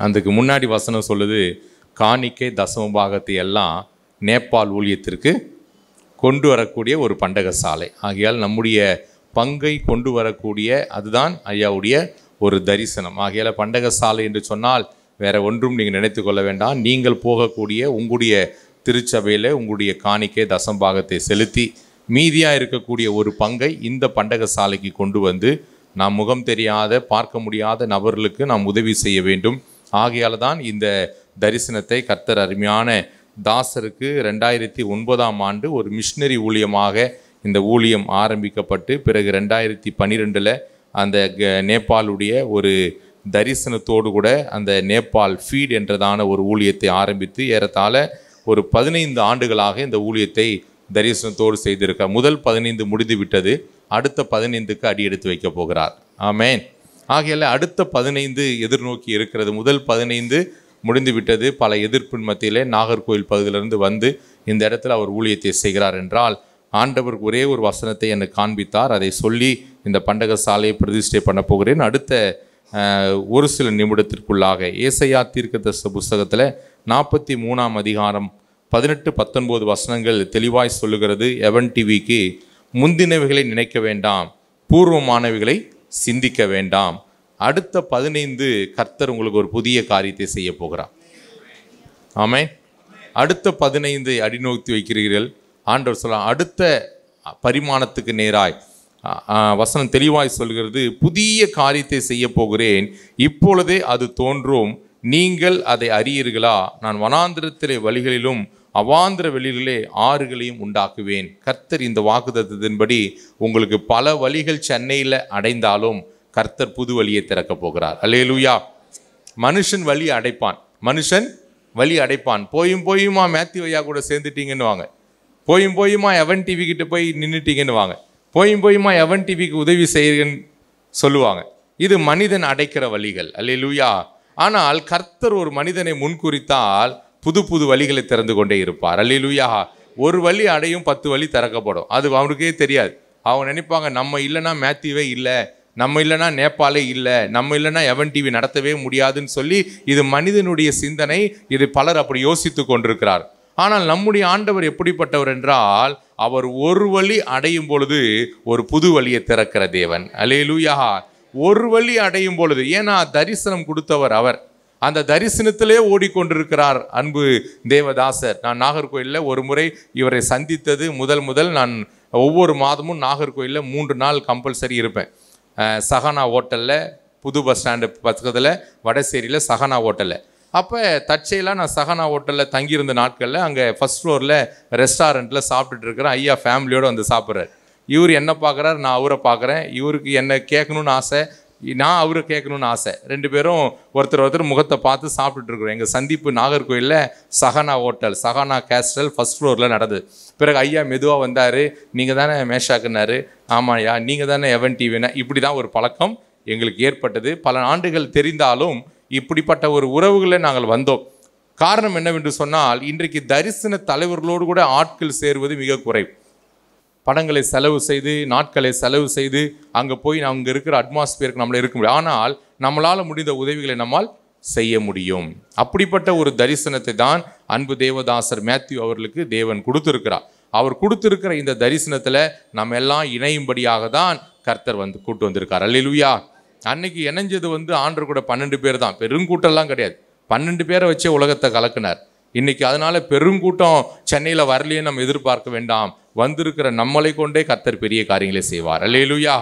அதுக்கு முன்னாடி வசனம் சொல்லுது, காணிக்கை தசம பாகத்தை எல்லாம் நேபாள் ஊழியத்திற்கு கொண்டு வரக்கூடிய ஒரு பண்டக சாலை. ஆகையால் நம்முடைய பங்கை கொண்டு வரக்கூடிய அதுதான் ஐயாவுடைய ஒரு தரிசனம். ஆகையால் பண்டக சாலை என்று சொன்னால் வேற ஒன்றும் நீங்கள் நினைத்து கொள்ள வேண்டாம். நீங்கள் போகக்கூடிய உங்களுடைய திருச்சபையில் உங்களுடைய காணிக்கை தசம்பாகத்தை செலுத்தி மீதியாக இருக்கக்கூடிய ஒரு பங்கை இந்த பண்டக சாலைக்கு கொண்டு வந்து நாம் முகம் தெரியாத பார்க்க முடியாத நபர்களுக்கு நாம் உதவி செய்ய வேண்டும். ஆகையால் தான் இந்த தரிசனத்தை கர்த்தர் அருமையான தாசருக்கு 2009ஆம் ஆண்டு ஒரு மிஷினரி ஊழியமாக இந்த ஊழியம் ஆரம்பிக்கப்பட்டு பிறகு 2012 அந்த நேபாளுடைய ஒரு தரிசனத்தோடு கூட அந்த நேபாள் ஃபீட் என்றதான ஒரு ஊழியத்தை ஆரம்பித்து ஏறத்தாழ ஒரு 15 ஆண்டுகளாக இந்த ஊழியத்தை தரிசனத்தோடு செய்திருக்கார். முதல் 15 முடிந்து விட்டது, அடுத்த 15க்கு அடி எடுத்து வைக்க போகிறார். ஆமேன். ஆகையால் அடுத்த 15 எதிர்நோக்கி இருக்கிறது. முதல் 15 முடிந்து விட்டது. பல எதிர்ப்பின் மத்தியிலே நாகர்கோவில் பகுதியிலிருந்து வந்து இந்த இடத்துல அவர் ஊழியத்தை செய்கிறார் என்றால் ஆண்டவர் ஒரே ஒரு வசனத்தை எனக்கு காண்பித்தார். அதை சொல்லி இந்த பண்டக சாலையை பிரதிஷ்டை பண்ண போகிறேன். அடுத்த ஒரு சில நிமிடத்திற்குள்ளாக ஏசாயா தீர்க்கதரிசன புஸ்தகத்தில் 43ஆம் அதிகாரம் 18-19 வசனங்கள் தெளிவாய் சொல்லுகிறது. எவன் டிவிக்கு முந்தினவைகளை நினைக்க வேண்டாம், பூர்வமானவைகளை சிந்திக்க வேண்டாம். அடுத்த 15 கர்த்தர் உங்களுக்கு ஒரு புதிய காரியத்தை செய்ய போகிறார். ஆமென். அடுத்த 15 அடிநோக்கி வைக்கிறீர்கள். ஆண்டவர் சொல்ல அடுத்த பரிமாணத்துக்கு நேராய் வசனம் தெளிவாய் சொல்கிறது, புதிய காரியத்தை செய்ய போகிறேன், இப்பொழுதே அது தோன்றும், நீங்கள் அதை அறியீர்களா? நான் வனாந்திரத்திலே வழிகளிலும் அவாந்திர வெளிகளிலே ஆறுகளையும் உண்டாக்குவேன். கர்த்தர் இந்த வாக்குத்தத்தத்தின்படி உங்களுக்கு பல வழிகள் சென்னையில் அடைந்தாலும் கர்த்தர் புது வழியை திறக்க போகிறார். அல்லேலூயா. மனுஷன் வழி அடைப்பான், மனுஷன் வழி அடைப்பான். போயுமா மேத்யூ ஐயா கூட சேர்ந்துட்டீங்கன்னு வாங்க, போயுமா எவன் டிவி கிட்ட போய் நின்றுட்டீங்கன்னு வாங்க, போயுமா எவன் டிவிக்கு உதவி செய்யுங்கன்னு சொல்லுவாங்க. இது மனிதன் அடைக்கிற வழிகள். அல்லேலூயா. ஆனால் கர்த்தர் ஒரு மனிதனை முன்குறித்தால் புது புது வழிகளை திறந்து கொண்டே இருப்பார். அல்லேலூயா. ஒரு வழி அடையும், 10 வழி திறக்கப்படும். அது அவனுக்கே தெரியாது. அவங்க நினைப்பாங்க நம்ம இல்லைன்னா மேத்யூவே இல்லை, நம்ம இல்லைன்னா நேபாளே இல்லை, நம்ம இல்லைன்னா எவன் டிவி நடத்தவே முடியாதுன்னு சொல்லி இது மனிதனுடைய சிந்தனை. இது பலர் அப்படி யோசித்து கொண்டிருக்கிறார். ஆனால் நம்முடைய ஆண்டவர் எப்படிப்பட்டவர் என்றால் அவர் ஒரு வழி அடையும் பொழுது ஒரு புது வழியை திறக்கிற தேவன். அல்லேலூயா. ஒரு வழி அடையும் பொழுது, ஏன்னா தரிசனம் கொடுத்தவர் அவர், அந்த தரிசனத்திலே ஓடிக்கொண்டிருக்கிறார் அன்பு தேவதாசர். நான் நாகர்கோயிலில் ஒரு முறை இவரை சந்தித்தது முதல் நான் ஒவ்வொரு மாதமும் நாகர்கோயிலில் 3 நாள் கம்பல்சரி இருப்பேன். சஹானா ஹோட்டலில், புது பஸ் ஸ்டாண்டு பக்கத்தில் வடசேரியில் சஹானா ஹோட்டலில். அப்போ தற்செயலாக நான் சஹானா ஹோட்டலில் தங்கியிருந்த நாட்களில் அங்கே ஃபஸ்ட் ஃப்ளோரில் ரெஸ்டாரண்ட்டில் சாப்பிட்டுட்டு இருக்கிறேன். ஐயா ஃபேமிலியோடு வந்து சாப்பிட்றாரு. இவர் என்ன பார்க்குறாரு, நான் அவரை பார்க்குறேன். இவருக்கு என்ன கேட்கணுன்னு ஆசை, நான் அவரை கேட்கணுன்னு ஆசை. 2 பேரும் ஒருத்தர் முகத்தை பார்த்து சாப்பிட்டுட்ருக்குறோம். எங்கள் சந்திப்பு நாகர்கோயிலில் Sahana hotel, Sahana castle first ஃப்ளோரில் நடந்தது. பிறகு ஐயா மெதுவாக வந்தார். நீங்கள் தானே மேஷாக்குனாரு. ஆமாய்யா, நீங்கள் தானே எவன் டிவினா. இப்படி தான் ஒரு பழக்கம் எங்களுக்கு ஏற்பட்டது. பல ஆண்டுகள் தெரிந்தாலும் இப்படிப்பட்ட ஒரு உறவுகளை நாங்கள் வந்தோம். காரணம் என்னவென்று சொன்னால் இன்றைக்கு தரிசன தலைவர்களோடு கூட ஆட்கள் சேருவது மிக குறைவு. பணங்களை செலவு செய்து, நாட்களை செலவு செய்து அங்கே போய் அங்கே இருக்கிற அட்மாஸ்பியருக்கு நம்மளை இருக்க முடியும். ஆனால் நம்மளால் முடிந்த உதவிகளை நம்மால் செய்ய முடியும். அப்படிப்பட்ட ஒரு தரிசனத்தை தான் அன்பு தேவதாசர் மேத்யூ அவர்களுக்கு தேவன் கொடுத்துருக்கிறார். அவர் கொடுத்துருக்கிற இந்த தரிசனத்தில் நம்ம எல்லாம் இணையும்படியாக தான் கர்த்தர் வந்து கூட்டு வந்திருக்கார். அல்லேலூயா. அன்னைக்கு இணைஞ்சது ஆண்டவர் கூட 12 பேர் தான், பெருங்கூட்டம்லாம் கிடையாது. 12 பேரை வச்சே உலகத்தை கலக்குனார். இன்னைக்கு அதனால பெருங்கூட்டம் சென்னையில் வரலையே நம்ம எதிர்பார்க்க வேண்டாம். வந்திருக்கிற நம்மளை கொண்டே கர்த்தர் பெரிய காரியங்களை செய்வார். அல்லேலூயா.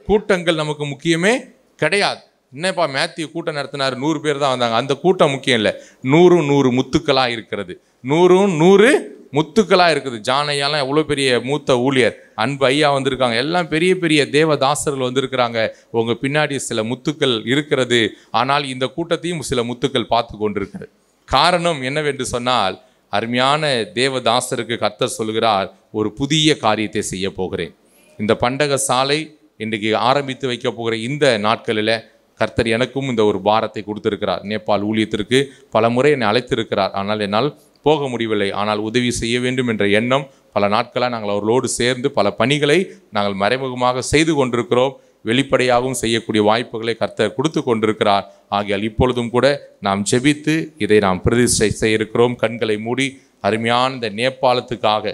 கூட்டங்கள் நமக்கு முக்கியமே கிடையாது. என்னப்பா மேத்யூ கூட்டம் நடத்தினார், 100 பேர் தான் வந்தாங்க, அந்த கூட்டம் முக்கியம் இல்லை. 100 முத்துக்களாக இருக்கிறது, 100 முத்துக்களாக இருக்குது. ஜானையாலாம் எவ்வளோ பெரிய மூத்த ஊழியர், அன்பு ஐயா வந்திருக்காங்க, எல்லாம் பெரிய பெரிய தேவதாசர்கள் வந்திருக்கிறாங்க. உங்கள் பின்னாடி சில முத்துக்கள் இருக்கிறது. ஆனால் இந்த கூட்டத்தையும் சில முத்துக்கள் பார்த்து கொண்டிருக்கிறது. காரணம் என்னவென்று சொன்னால் அருமையான தேவதாசருக்கு கர்த்தர் சொல்கிறார், ஒரு புதிய காரியத்தை செய்ய போகிறேன். இந்த பண்டக சாலை இன்றைக்கு ஆரம்பித்து வைக்க போகிற இந்த நாட்களில் கர்த்தர் எனக்கும் இந்த ஒரு பாரத்தை கொடுத்திருக்கிறார். நேபாள் ஊழியத்திற்கு பல முறை என்னை அழைத்திருக்கிறார். ஆனால் என்னால் போக முடியவில்லை. ஆனால் உதவி செய்ய வேண்டும் என்ற எண்ணம் பல நாட்களாக நாங்கள் அவர்களோடு சேர்ந்து பல பணிகளை நாங்கள் மறைமுகமாக செய்து கொண்டிருக்கிறோம். வெளிப்படையாகவும் செய்யக்கூடிய வாய்ப்புகளை கர்த்தர் கொடுத்து கொண்டிருக்கிறார். ஆகையால் இப்பொழுதும் கூட நாம் ஜெபித்து இதை நாம் பிரதிஷ்டை செய்ய இருக்கிறோம். கண்களை மூடி அருமையான இந்த நேபாளத்துக்காக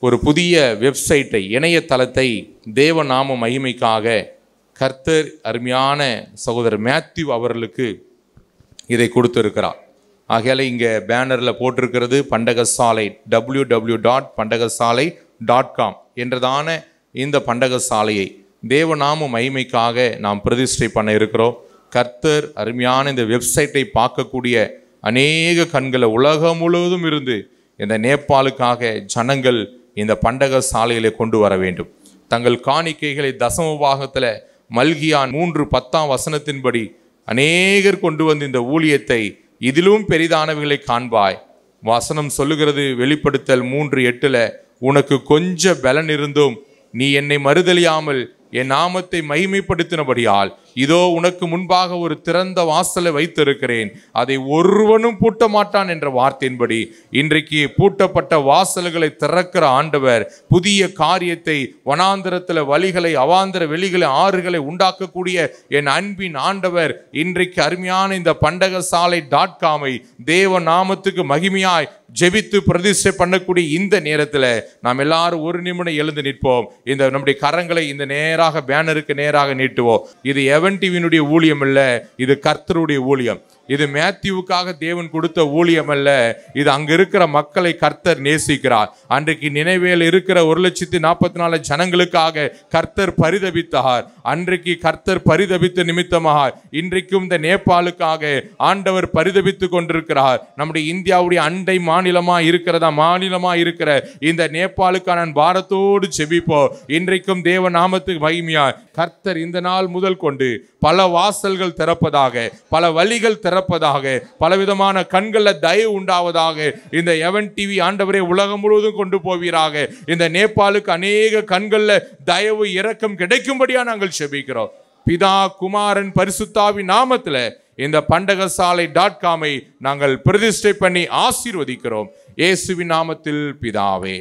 ஒரு புதிய வெப்சைட்டை, இணையதளத்தை தேவநாம மகிமைக்காக கர்த்தர் அருமையான சகோதரர் மேத்யூ அவர்களுக்கு இதை கொடுத்திருக்கிறார். ஆகையால் இங்கே பேனரில் போட்டிருக்கிறது பண்டகசாலை www.pandagasalai.com என்றதான இந்த பண்டகசாலையை தேவநாம மகிமைக்காக நாம் பிரதிஷ்டை பண்ண இருக்கிறோம். கர்த்தர் அருமையான இந்த வெப்சைட்டை பார்க்கக்கூடிய அநேக கண்களை உலகம் முழுவதும் இருந்து இந்த நேபாளுக்காக ஜனங்கள் இந்த பண்டகசாலையிலே கொண்டு வர வேண்டும். தங்கள் காணிக்கைகளை தசம பாகத்தில் மல்கியா 3:10 அநேகர் கொண்டு வந்து இந்த ஊழியத்தை இதிலும் பெரிதானவைகளை காண்பாய். வசனம் சொல்லுகிறது, வெளிப்படுத்தல் 3:8, உனக்கு கொஞ்ச பலன் இருந்தும் நீ என்னை மறுதலியாமல் என் நாமத்தை மகிமைப்படுத்தினபடியால் இதோ உனக்கு முன்பாக ஒரு திறந்த வாசலை வைத்திருக்கிறேன், அதை ஒருவனும் பூட்ட மாட்டான் என்ற வார்த்தையின்படி இன்றைக்கு பூட்டப்பட்ட வாசல்களை திறக்கிற ஆண்டவர் புதிய காரியத்தை வனாந்திரத்தில் வழிகளை, அவாந்திர வெளிகளை, ஆறுகளை உண்டாக்கக்கூடிய என் அன்பின் ஆண்டவர் இன்றைக்கு அருமையான இந்த pandagasalai.com தேவ நாமத்துக்கு மகிமையாய் ஜெபித்து பிரதிஷ்டை பண்ணக்கூடிய இந்த நேரத்தில் நாம் எல்லாரும் ஒரு நிமிடம் எழுந்து நிற்போம். இந்த நம்முடைய கரங்களை இந்த நேராக பேனருக்கு நேராக நீட்டுவோம். இது எவன் டிவியினுடைய ஊழியம் அல்ல, இது கர்த்தருடைய ஊழியம். இது மேத்யூவுக்காக தேவன் கொடுத்த ஊழியம் அல்ல, இது அங்க இருக்கிற மக்களை கர்த்தர் நேசிக்கிறார். அன்றைக்கு நினைவேல் இருக்கிற 1,44,000 ஜனங்களுக்காக கர்த்தர் பரிதபித்தார். அன்றைக்கு கர்த்தர் பரிதபித்த நிமித்தமாக இன்றைக்கும் இந்த நேபாளுக்காக ஆண்டவர் பரிதபித்து கொண்டிருக்கிறார். நம்முடைய இந்தியாவுடைய அண்டை மாநிலமா இருக்கிற இந்த நேபாளுக்கான நான் பாரத்தோடு செபிப்போம். இன்றைக்கும் தேவ நாமத்துக்கு மகிமையா கர்த்தர் இந்த நாள் முதல் கொண்டு பல வாசல்கள் திறப்பதாக, பல வழிகள் திறப்பதாக, பலவிதமான கண்களில் தயவு உண்டாவதாக இந்த எவன் டிவி ஆண்டவரே உலகம் முழுவதும் கொண்டு போவீராக. இந்த நேபாளுக்கு அநேக கண்களில் தயவு இரக்கம் கிடைக்கும்படியா நாங்கள் செபிக்கிறோம். பிதா குமாரன் பரிசுத்தாவின் நாமத்தில் இந்த pandagasalai.com நாங்கள் பிரதிஷ்டை பண்ணி ஆசீர்வதிக்கிறோம். இயேசுவின் நாமத்தில் பிதாவே,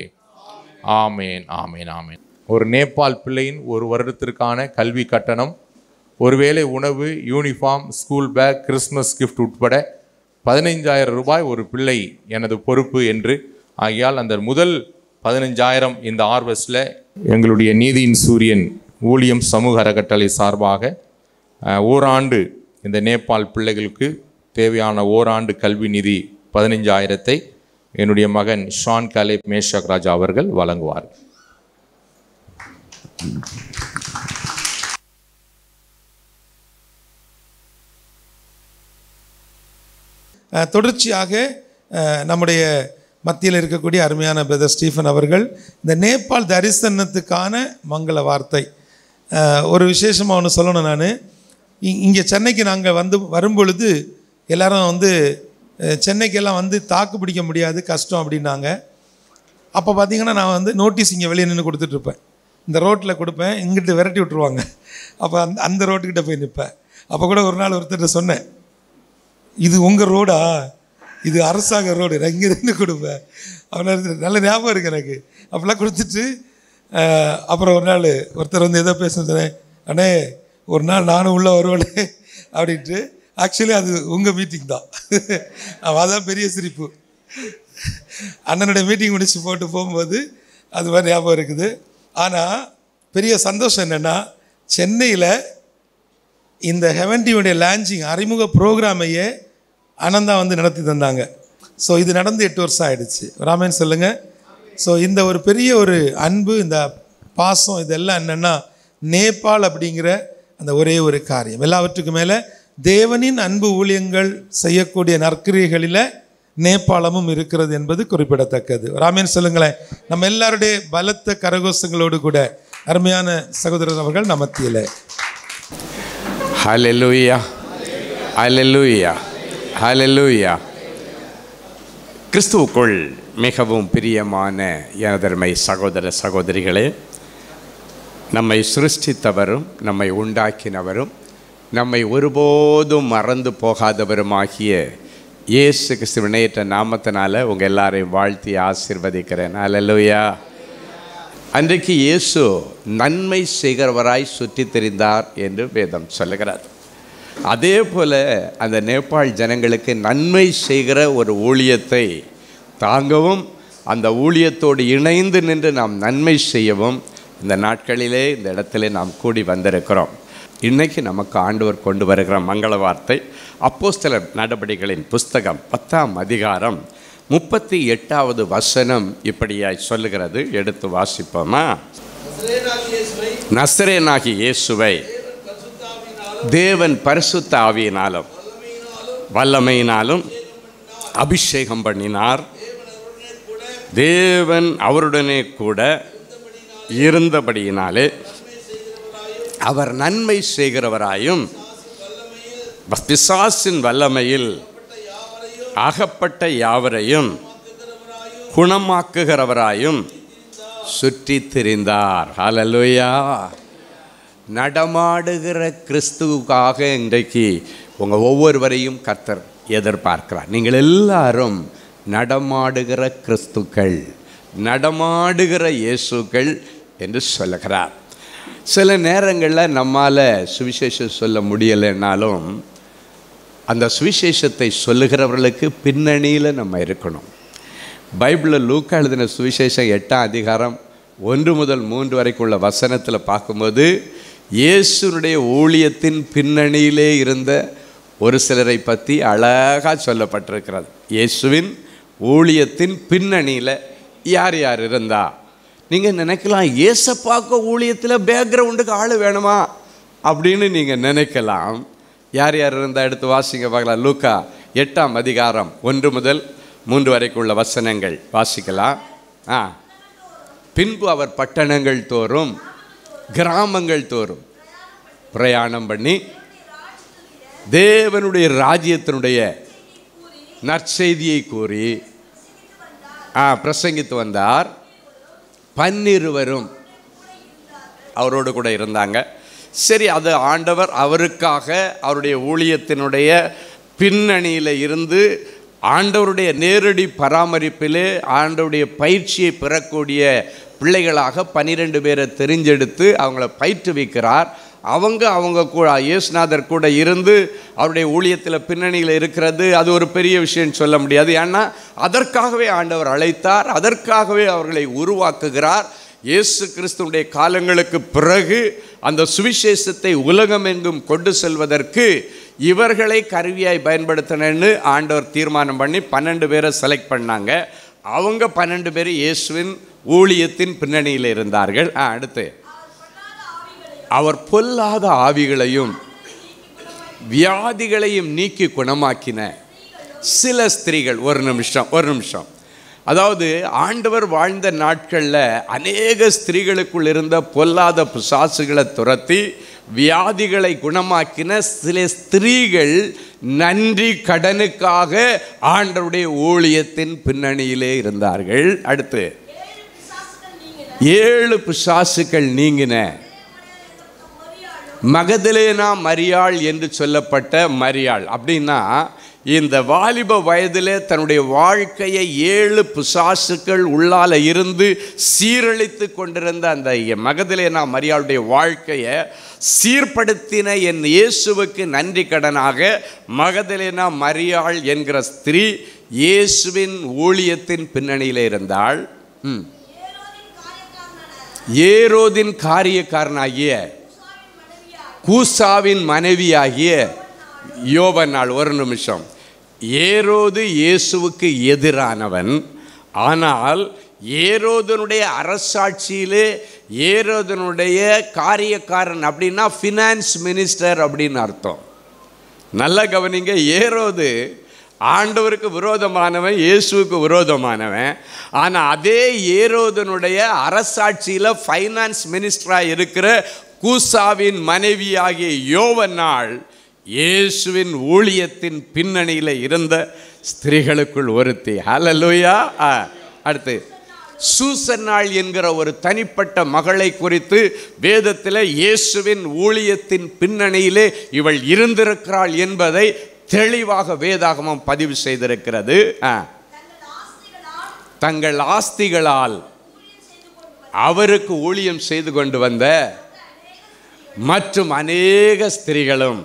ஆமேன், ஆமேன், ஆமேன். ஒரு நேபாள் பிள்ளையின் ஒரு வருடத்திற்கான கல்வி கட்டணம், ஒருவேளை உணவு, uniform, school bag, Christmas gift உட்பட 15,000 ரூபாய் ஒரு பிள்ளை எனது பொறுப்பு என்று. ஆகையால் அந்த முதல் 15,000 இந்த ஆர்வஸ்டில் எங்களுடைய நீதியின் சூரியன் ஊழியம் சமூக அறக்கட்டளை சார்பாக ஓராண்டு இந்த நேபாள் பிள்ளைகளுக்கு தேவையான ஓராண்டு கல்வி நிதி 15,000 என்னுடைய மகன் ஷான் காலேப் மேஷாக் ராஜா அவர்கள் வழங்குவார். தொடர்ச்சியாக நம்முடைய மத்தியில் இருக்கக்கூடிய அருமையான பிரதர் ஸ்டீஃபன் அவர்கள் இந்த நேபாள் தரிசனத்துக்கான மங்கள வார்த்தை. ஒரு விசேஷமாக ஒன்று சொல்லணும். நான் இங்கே சென்னைக்கு நாங்கள் வரும்பொழுது எல்லாரும் சென்னைக்கெல்லாம் தாக்கு பிடிக்க முடியாது, கஷ்டம் அப்படின்னாங்க. அப்போ பார்த்திங்கன்னா நான் நோட்டீஸ் இங்கே வெளியே நின்று கொடுத்துட்ருப்பேன். இந்த ரோட்டில் கொடுப்பேன், இங்கிட்டு விரட்டி விட்ருவாங்க. அப்போ அந்த ரோட்டுக்கிட்ட போய் நிற்பேன். அப்போ கூட ஒரு நாள் ஒருத்தர்கிட்ட சொன்னேன், இது உங்கள் ரோடா, இது அரசாங்க ரோடு, நான் இங்கே இருந்து கொடுப்பேன். அவனால் நல்ல ஞாபகம் இருக்குது எனக்கு. அப்போல்லாம் கொடுத்துட்டு அப்புறம் ஒரு நாள் ஒருத்தர் ஏதோ பேசுனேன், அண்ணே ஒரு நாள் நானும் உள்ளே வருவேனே அப்படின்ட்டு. ஆக்சுவலி அது உங்கள் மீட்டிங் தான். அதான் பெரிய சிரிப்பு. அண்ணனுடைய மீட்டிங் முடிச்சு போட்டு போகும்போது அது மாதிரி ஞாபகம் இருக்குது. ஆனால் பெரிய சந்தோஷம் என்னென்னா, சென்னையில் இந்த ஹெவன் டிவியுடைய லான்ச்சிங் அறிமுக ப்ரோக்ராமையே அனந்தா நடத்தி தந்தாங்க. ஸோ இது நடந்து 8 வருஷம் ஆகிடுச்சு. ராமேன் சொல்லுங்கள். ஸோ இந்த ஒரு பெரிய ஒரு அன்பு, இந்த பாசம், இதெல்லாம் என்னென்னா நேபாள் அப்படிங்கிற அந்த ஒரே ஒரு காரியம். எல்லாவற்றுக்கும் மேலே தேவனின் அன்பு ஊழியங்கள் செய்யக்கூடிய நற்கிரியைகளில் நேபாளமும் இருக்கிறது என்பது குறிப்பிடத்தக்கது. ராமேன் சொல்லுங்களேன். நம்ம எல்லாருடைய பலத்த கரகோஷங்களோடு கூட அருமையான சகோதரர் அவர்கள் நம்ம மத்தியில். ஹல்லேலூயா, ஹல்லேலூயா, ஹல்லேலூயா. கிறிஸ்துவுக்குள் மிகவும் பிரியமான எனதருமை சகோதர சகோதரிகளே, நம்மை சிருஷ்டித்தவரும் நம்மை உண்டாக்கினவரும் நம்மை ஒருபோதும் மறந்து போகாதவருமாகிய இயேசு கிறிஸ்துவின் நாமத்தினால உங்கள் எல்லாரையும் வாழ்த்தி ஆசீர்வதிக்கிறேன். ஹல்லேலூயா. அன்றைக்கு இயேசு நன்மை செய்கிறவராய் சுற்றி திரிந்தார் என்று வேதம் சொல்லுகிறார். அதே போல் அந்த நேபாள் ஜனங்களுக்கு நன்மை செய்கிற ஒரு ஊழியத்தை தாங்கவும் அந்த ஊழியத்தோடு இணைந்து நின்று நாம் நன்மை செய்யவும் இந்த நாட்களிலே இந்த இடத்துல நாம் கூடி வந்திருக்கிறோம். இன்றைக்கி நமக்கு ஆண்டவர் கொண்டு வருகிற மங்கள வார்த்தை அப்போஸ்தலர் நடபடிகளின் புஸ்தகம் 10ஆம் அதிகாரம் 38வது வசனம் இப்படியாய் சொல்லுகிறது. எடுத்து வாசிப்போமா? நசரேனாகி இயேசுவை தேவன் பரிசுத்த ஆவியினாலும் வல்லமையினாலும் அபிஷேகம் பண்ணினார். தேவன் அவருடனே கூட இருந்தபடியினாலே அவர் நன்மை செய்கிறவராயும் பிசாசின் வல்லமையில் அகப்பட்ட யாவரையும் குணமாக்குகிறவராயும் சுற்றி திரிந்தார். ஹல்லேலூயா. நடமாடுகிற கிறிஸ்துவுக்காக இன்றைக்கு உங்கள் ஒவ்வொருவரையும் கர்த்தர் எதிர்பார்க்கிறார். நீங்கள் எல்லாரும் நடமாடுகிற கிறிஸ்துக்கள், நடமாடுகிற இயேசுக்கள் என்று சொல்லுகிறார். சில நேரங்களில் நம்மால் சுவிசேஷம் சொல்ல முடியலைன்னாலும் அந்த சுவிசேஷத்தை சொல்லுகிறவர்களுக்கு பின்னணியில் நம்ம இருக்கணும். பைபிளில் லூக்கா எழுதின சுவிசேஷம் 8ஆம் அதிகாரம் 1 முதல் 3 வரைக்கும் உள்ள வசனத்தில் பார்க்கும்போது இயேசுனுடைய ஊழியத்தின் பின்னணியிலே இருந்த ஒரு சிலரை பற்றி அழகாக சொல்லப்பட்டிருக்கிறது. இயேசுவின் ஊழியத்தின் பின்னணியில் யார் யார் இருந்தா? நீங்கள் நினைக்கலாம், ஏசப்பாக்க ஊழியத்தில் பேக்ரவுண்டுக்கு ஆள் வேணுமா அப்படின்னு நீங்கள் நினைக்கலாம். யார் யார் இருந்தால் எடுத்து வாசிங்க பார்க்கலாம். லூக்கா 8ஆம் அதிகாரம் 1 முதல் 3 வரைக்கும் உள்ள வசனங்கள் வாசிக்கலாம். பின்பு அவர் பட்டணங்கள் தோறும் கிராமங்கள் தோறும் பிரயாணம் பண்ணி தேவனுடைய ராஜ்யத்தினுடைய நற்செய்தியை கூறி பிரசங்கித்து வந்தார். 12 அவரோடு கூட இருந்தாங்க. சரி, அது ஆண்டவர் அவருக்காக அவருடைய ஊழியத்தினுடைய பின்னணியில் இருந்து ஆண்டவருடைய நேரடி பராமரிப்பிலே ஆண்டவருடைய பயிற்சியை பெறக்கூடிய பிள்ளைகளாக 12 பேரை தெரிஞ்செடுத்து அவங்கள பயிற்றுவிக்கிறார். அவங்க கூட இயேசுநாதர் கூட இருந்து அவருடைய ஊழியத்தில் பின்னணியில் இருக்கிறது அது ஒரு பெரிய விஷயம் சொல்ல முடியாது. ஏன்னா அதற்காகவே ஆண்டவர் அழைத்தார், அதற்காகவே அவர்களை உருவாக்குகிறார். இயேசு கிறிஸ்துவுடைய காலங்களுக்கு பிறகு அந்த சுவிசேஷத்தை உலகமெங்கும் கொண்டு செல்வதற்கு இவர்களை கருவியாய் பயன்படுத்தணும்னு ஆண்டவர் தீர்மானம் பண்ணி 12 பேரை செலக்ட் பண்ணாங்க. அவங்க 12 பேர் இயேசுவின் ஊழியத்தின் பின்னணியில் இருந்தார்கள். அடுத்து அவர் பொல்லாத ஆவிகளையும் வியாதிகளையும் நீக்கி குணமாக்கின சில ஸ்திரீகள். ஒரு நிமிஷம். அதாவது ஆண்டவர் வாழ்ந்த நாட்களில் அநேக ஸ்திரீகளுக்குள் இருந்த பொல்லாத பிசாசுகளை துரத்தி வியாதிகளை குணமாக்கின சில ஸ்திரீகள் நன்றி கடனுக்காக ஆண்டவருடைய ஊழியத்தின் பின்னணியிலே இருந்தார்கள். அடுத்து 7 பிசாசுகள் நீங்கின மகதலேனா மரியாள் என்று சொல்லப்பட்ட மரியாள். அப்படின்னா இந்த வாலிப வயதிலே தன்னுடைய வாழ்க்கையை 7 பிசாசுக்கள் உள்ளால இருந்து சீரழித்து கொண்டிருந்த அந்த மகதலேனா மரியாளுடைய வாழ்க்கையை சீர்படுத்தின என் இயேசுவுக்கு நன்றி கடனாக மகதலேனா மரியாள் என்கிற ஸ்திரீ இயேசுவின் ஊழியத்தின் பின்னணியில் இருந்தாள். ஏரோதின் காரியக்காரனாகிய கூசாவின் மனைவியாகிய யோவன்னாள். ஒரு நிமிஷம். ஏரோது இயேசுவுக்கு எதிரானவன். ஆனால் ஏரோதனுடைய அரசாட்சியிலே ஏரோதனுடைய காரியக்காரன் அப்படின்னா ஃபினான்ஸ் மினிஸ்டர் அப்படின்னு அர்த்தம். நல்ல கவனிங்க. ஏரோது ஆண்டவருக்கு விரோதமானவன், இயேசுவுக்கு விரோதமானவன். ஆனால் அதே ஏரோதனுடைய அரசாட்சியில் ஃபைனான்ஸ் மினிஸ்டராக இருக்கிற கூசாவின் மனைவியாகிய யோவன்னாள் இயேசுவின் ஊழியத்தின் பின்னணியில் இருந்த ஸ்திரீகளுக்குள் ஒருத்தி. ஹல்லேலூயா. அடுத்து சூசன்னாள் என்கிற ஒரு தனிப்பட்ட மகளை குறித்து வேதத்தில் இயேசுவின் ஊழியத்தின் பின்னணியிலே இவள் இருந்திருக்கிறாள் என்பதை தெளிவாக வேதாகமம் பதிவு செய்திருக்கிறது. தங்கள் ஆஸ்திகளால் அவருக்கு ஊழியம் செய்து கொண்டு வந்த மற்றும் அநேக ஸ்திரீகளும்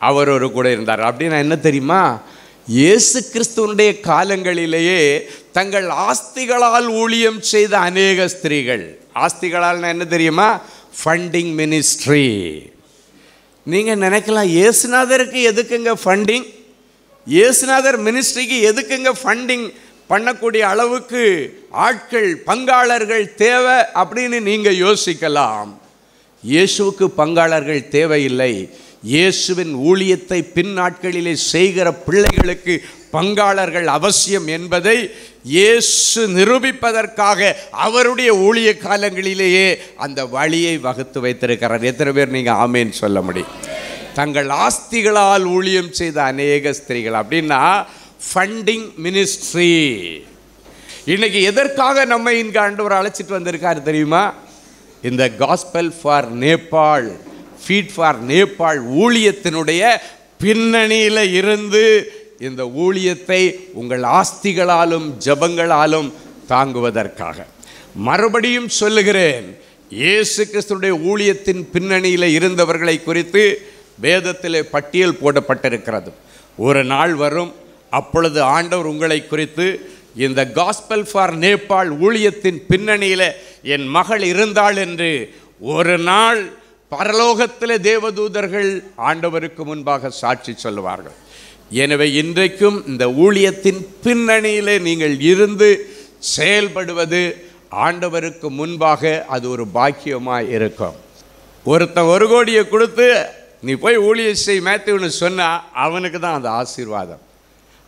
அவரோடு கூட இருந்தார். அப்படின்னா என்ன தெரியுமா? இயேசு கிறிஸ்துவனுடைய காலங்களிலேயே தங்கள் ஆஸ்திகளால் ஊழியம் செய்த அநேக ஸ்திரீகள். ஆஸ்திகளால் என்ன தெரியுமா? Funding ministry. நீங்கள் நினைக்கலாம், இயேசுநாதருக்கு எதுக்குங்க ஃபண்டிங்? இயேசுநாதர் மினிஸ்ட்ரிக்கு எதுக்குங்க ஃபண்டிங் பண்ணக்கூடிய அளவுக்கு ஆட்கள், பங்காளர்கள் தேவை அப்படின்னு நீங்கள் யோசிக்கலாம். இயேசுவுக்கு பங்காளர்கள் தேவையில்லை. இயேசுவின் ஊழியத்தை பின் நாட்களிலே செய்கிற பிள்ளைகளுக்கு பங்காளர்கள் அவசியம் என்பதை இயேசு நிரூபிப்பதற்காக அவருடைய ஊழிய காலங்களிலேயே அந்த வழியை வகுத்து வைத்திருக்கிறார். எத்தனை பேர் நீங்கள் ஆமேன்னு சொல்ல முடியும்? தங்கள் ஆஸ்திகளால் ஊழியம் செய்த அநேக ஸ்திரீகள். அப்படின்னா ஃபண்டிங் மினிஸ்ட்ரி. இன்னைக்கு எதற்காக நம்ம இங்கே ஆண்டவர் அழைச்சிட்டு வந்திருக்காரு தெரியுமா? இந்த gospel for Nepal, feed for Nepal ஊழியத்தினுடைய பின்னணியில் இருந்து இந்த ஊழியத்தை உங்கள் ஆஸ்திகளாலும் ஜபங்களாலும் தாங்குவதற்காக. மறுபடியும் சொல்லுகிறேன், இயேசு கிறிஸ்துடைய ஊழியத்தின் பின்னணியில் இருந்தவர்களை குறித்து வேதத்திலே பட்டியல் போடப்பட்டிருக்கிறது. ஒரு நாள் வரும், அப்பொழுது ஆண்டவர் உங்களை குறித்து இந்த காஸ்பல் ஃபார் நேபாள் ஊழியத்தின் பின்னணியில் என் மகள் இருந்தாள் என்று ஒரு நாள் பரலோகத்திலே தேவதூதர்கள் ஆண்டவருக்கு முன்பாக சாட்சி சொல்லுவார்கள். எனவே இன்றைக்கும் இந்த ஊழியத்தின் பின்னணியிலே நீங்கள் இருந்து செயல்படுவது ஆண்டவருக்கு முன்பாக அது ஒரு பாக்கியமாக இருக்கும். ஒருத்தன் 1 கோடியை கொடுத்து நீ போய் ஊழியம் செய் மேத்யூன்னு சொன்னால் அவனுக்கு தான் அந்த ஆசீர்வாதம்.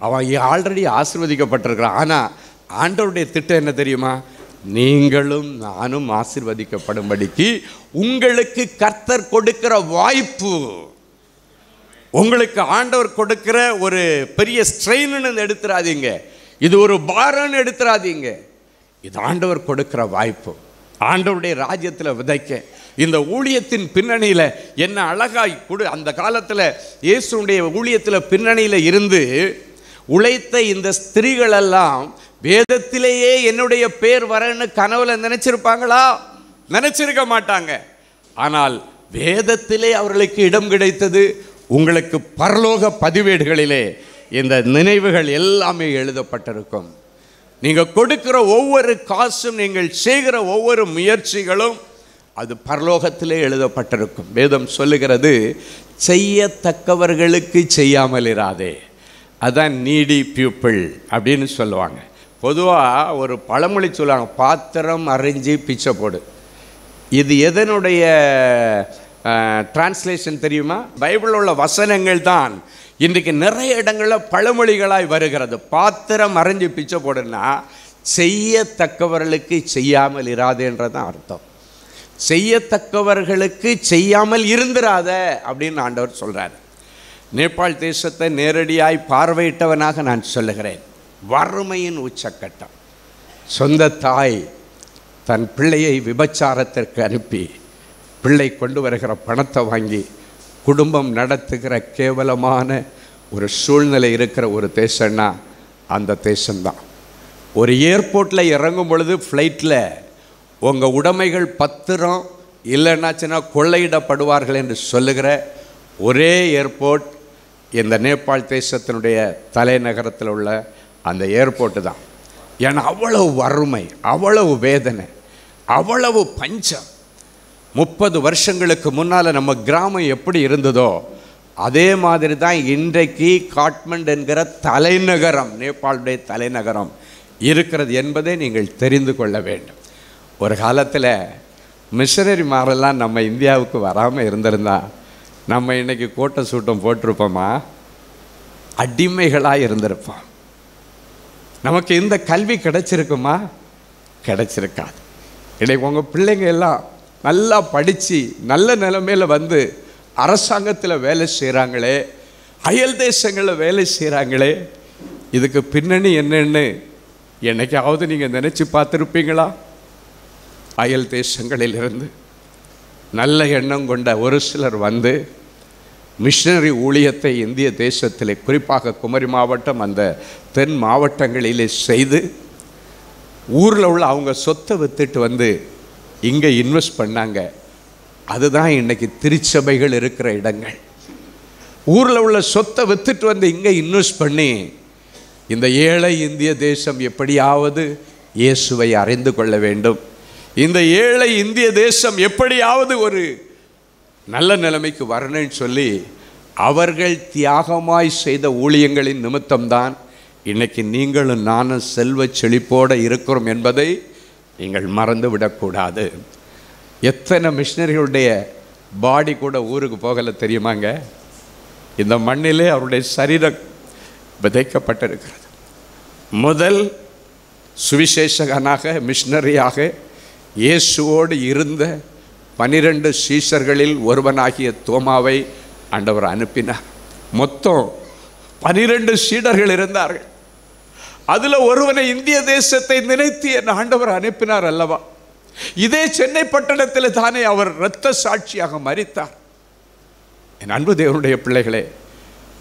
அவன் ஆல்ரெடி ஆசீர்வதிக்கப்பட்டிருக்கிறான். ஆனால் ஆண்டவருடைய திட்டம் என்ன தெரியுமா? நீங்களும் நானும் ஆசீர்வதிக்கப்படும்படிக்கு உங்களுக்கு கர்த்தர் கொடுக்கிற வாய்ப்பு, உங்களுக்கு ஆண்டவர் கொடுக்கிற ஒரு பெரிய ஸ்ட்ரெயின்னு எடுத்துறாதீங்க, இது ஒரு பாரன்னு எடுத்துறாதீங்க. இது ஆண்டவர் கொடுக்கிற வாய்ப்பு, ஆண்டவருடைய ராஜ்யத்தில் விதைக்க. இந்த ஊழியத்தின் பின்னணியில் என்ன அழகாய் கொடு. அந்த காலத்தில் இயேசுடைய ஊழியத்தில் பின்னணியில் இருந்து உழைத்த இந்த ஸ்திரீகளெல்லாம் வேதத்திலேயே என்னுடைய பேர் வரன்னு கனவுல நினைச்சிருப்பாங்களா? நினைச்சிருக்க மாட்டாங்க. ஆனால் வேதத்திலே அவர்களுக்கு இடம் கிடைத்தது. உங்களுக்கு பரலோக பதிவேடுகளிலே இந்த நினைவுகள் எல்லாமே எழுதப்பட்டிருக்கும். நீங்கள் கொடுக்கிற ஒவ்வொரு காசும், நீங்கள் செய்கிற ஒவ்வொரு முயற்சிகளும் அது பரலோகத்திலே எழுதப்பட்டிருக்கும். வேதம் சொல்லுகிறது, செய்யத்தக்கவர்களுக்கு செய்யாமல் இராதே. அதான் நீடி பீப்புள் அப்படின்னு சொல்லுவாங்க. பொதுவாக ஒரு பழமொழி சொல்லுவாங்க, பாத்திரம் அறிஞ்சு பிச்சை போடு. இது எதனுடைய டிரான்ஸ்லேஷன் தெரியுமா? பைபிளில் உள்ள வசனங்கள் தான் இன்றைக்கு நிறைய இடங்களில் பழமொழிகளாய் வருகிறது. பாத்திரம் அறிஞ்சு பிச்சை போடுன்னா செய்யத்தக்கவர்களுக்கு செய்யாமல் இராதேன்றதான் அர்த்தம். செய்யத்தக்கவர்களுக்கு செய்யாமல் இருந்திராத அப்படின்னு ஆண்டவர் சொல்கிறார். நேபாள் தேசத்தை நேரடியாய் பார்வையிட்டவனாக நான் சொல்லுகிறேன். வறுமையின் உச்சக்கட்டம். சொந்த தாய் தன் பிள்ளையை விபச்சாரத்திற்கு அனுப்பி பிள்ளை கொண்டு வருகிற பணத்தை வாங்கி குடும்பம் நடத்துகிற கேவலமான ஒரு சூழ்நிலை இருக்கிற ஒரு தேசம்னா அந்த தேசம்தான். ஒரு ஏர்போர்ட்டில் இறங்கும் பொழுது ஃப்ளைட்டில் உங்கள் உடைமைகள் பத்திரம் இல்லைன்னாச்சுன்னா கொள்ளையிடப்படுவார்கள் என்று சொல்லுகிற ஒரே ஏர்போர்ட் இந்த நேபாள் தேசத்தினுடைய தலைநகரத்தில் உள்ள அந்த ஏர்போர்ட்டு தான். ஏன்னா அவ்வளவு வறுமை, அவ்வளவு வேதனை, அவ்வளவு பஞ்சம். 30 வருஷங்களுக்கு முன்னால் நம்ம கிராமம் எப்படி இருந்ததோ அதே மாதிரி தான் இன்றைக்கு காட்மண்ட் என்கிற தலைநகரம், நேபாளுடைய தலைநகரம் இருக்கிறது என்பதை நீங்கள் தெரிந்து கொள்ள வேண்டும். ஒரு காலத்தில் மிஷனரிமாரெல்லாம் நம்ம இந்தியாவுக்கு வராமல் இருந்திருந்தா நம்ம இன்றைக்கி கோட்டை சூட்டம் போட்டிருப்போமா? அடிமைகளாக இருந்திருப்போம். நமக்கு இந்த கல்வி கிடைச்சிருக்குமா? கிடைச்சிருக்காது. இன்றைக்கு உங்கள் பிள்ளைங்க எல்லாம் நல்லா படித்து நல்ல நிலைமையில் வந்து அரசாங்கத்தில் வேலை செய்கிறாங்களே, அயல் தேசங்களில் வேலை செய்கிறாங்களே, இதுக்கு பின்னணி என்னன்னு என்னைக்காவது நீங்கள் நினச்சி பார்த்துருப்பீங்களா? அயல் தேசங்களிலிருந்து நல்ல எண்ணம் கொண்ட ஒரு சிலர் வந்து மிஷனரி ஊழியத்தை இந்திய தேசத்திலே, குறிப்பாக குமரி மாவட்டம், அந்த தென் மாவட்டங்களிலே செய்து ஊரில் உள்ள அவங்க சொத்தை விற்றுட்டு வந்து இங்கே இன்வெஸ்ட் பண்ணாங்க. அதுதான் இன்றைக்கி திருச்சபைகள் இருக்கிற இடங்கள். ஊரில் உள்ள சொத்தை விற்றுட்டு வந்து இங்கே இன்வெஸ்ட் பண்ணி இந்த ஏழை இந்திய தேசம் எப்படியாவது இயேசுவை அறிந்து கொள்ள வேண்டும், இந்த ஏழை இந்திய தேசம் எப்படியாவது ஒரு நல்ல நிலைமைக்கு வரணும்னு சொல்லி அவர்கள் தியாகமாய் செய்த ஊழியங்களின் நிமித்தம்தான் இன்றைக்கி நீங்களும் நானும் செல்வ செழிப்போடு இருக்கிறோம் என்பதை நீங்கள் மறந்து விடக்கூடாது. எத்தனை மிஷினரிகளுடைய பாடி கூட ஊருக்கு போகலை தெரியுமாங்க? இந்த மண்ணிலே அவருடைய சரீரம் விதைக்கப்பட்டிருக்கிறது. முதல் சுவிசேஷகனாக மிஷினரியாக இயேசுவோடு இருந்த 12 சீஷர்களில் ஒருவனாகிய தோமாவை ஆண்டவர் அனுப்பினார். மொத்தம் 12 சீடர்கள் இருந்தார்கள். அதில் ஒருவனை இந்திய தேசத்தை நினைத்து என் ஆண்டவர் அனுப்பினார் அல்லவா? இதே சென்னை பட்டணத்தில் தானே அவர் இரத்த சாட்சியாக மரித்தார். என் அன்பு தேவனுடைய பிள்ளைகளே,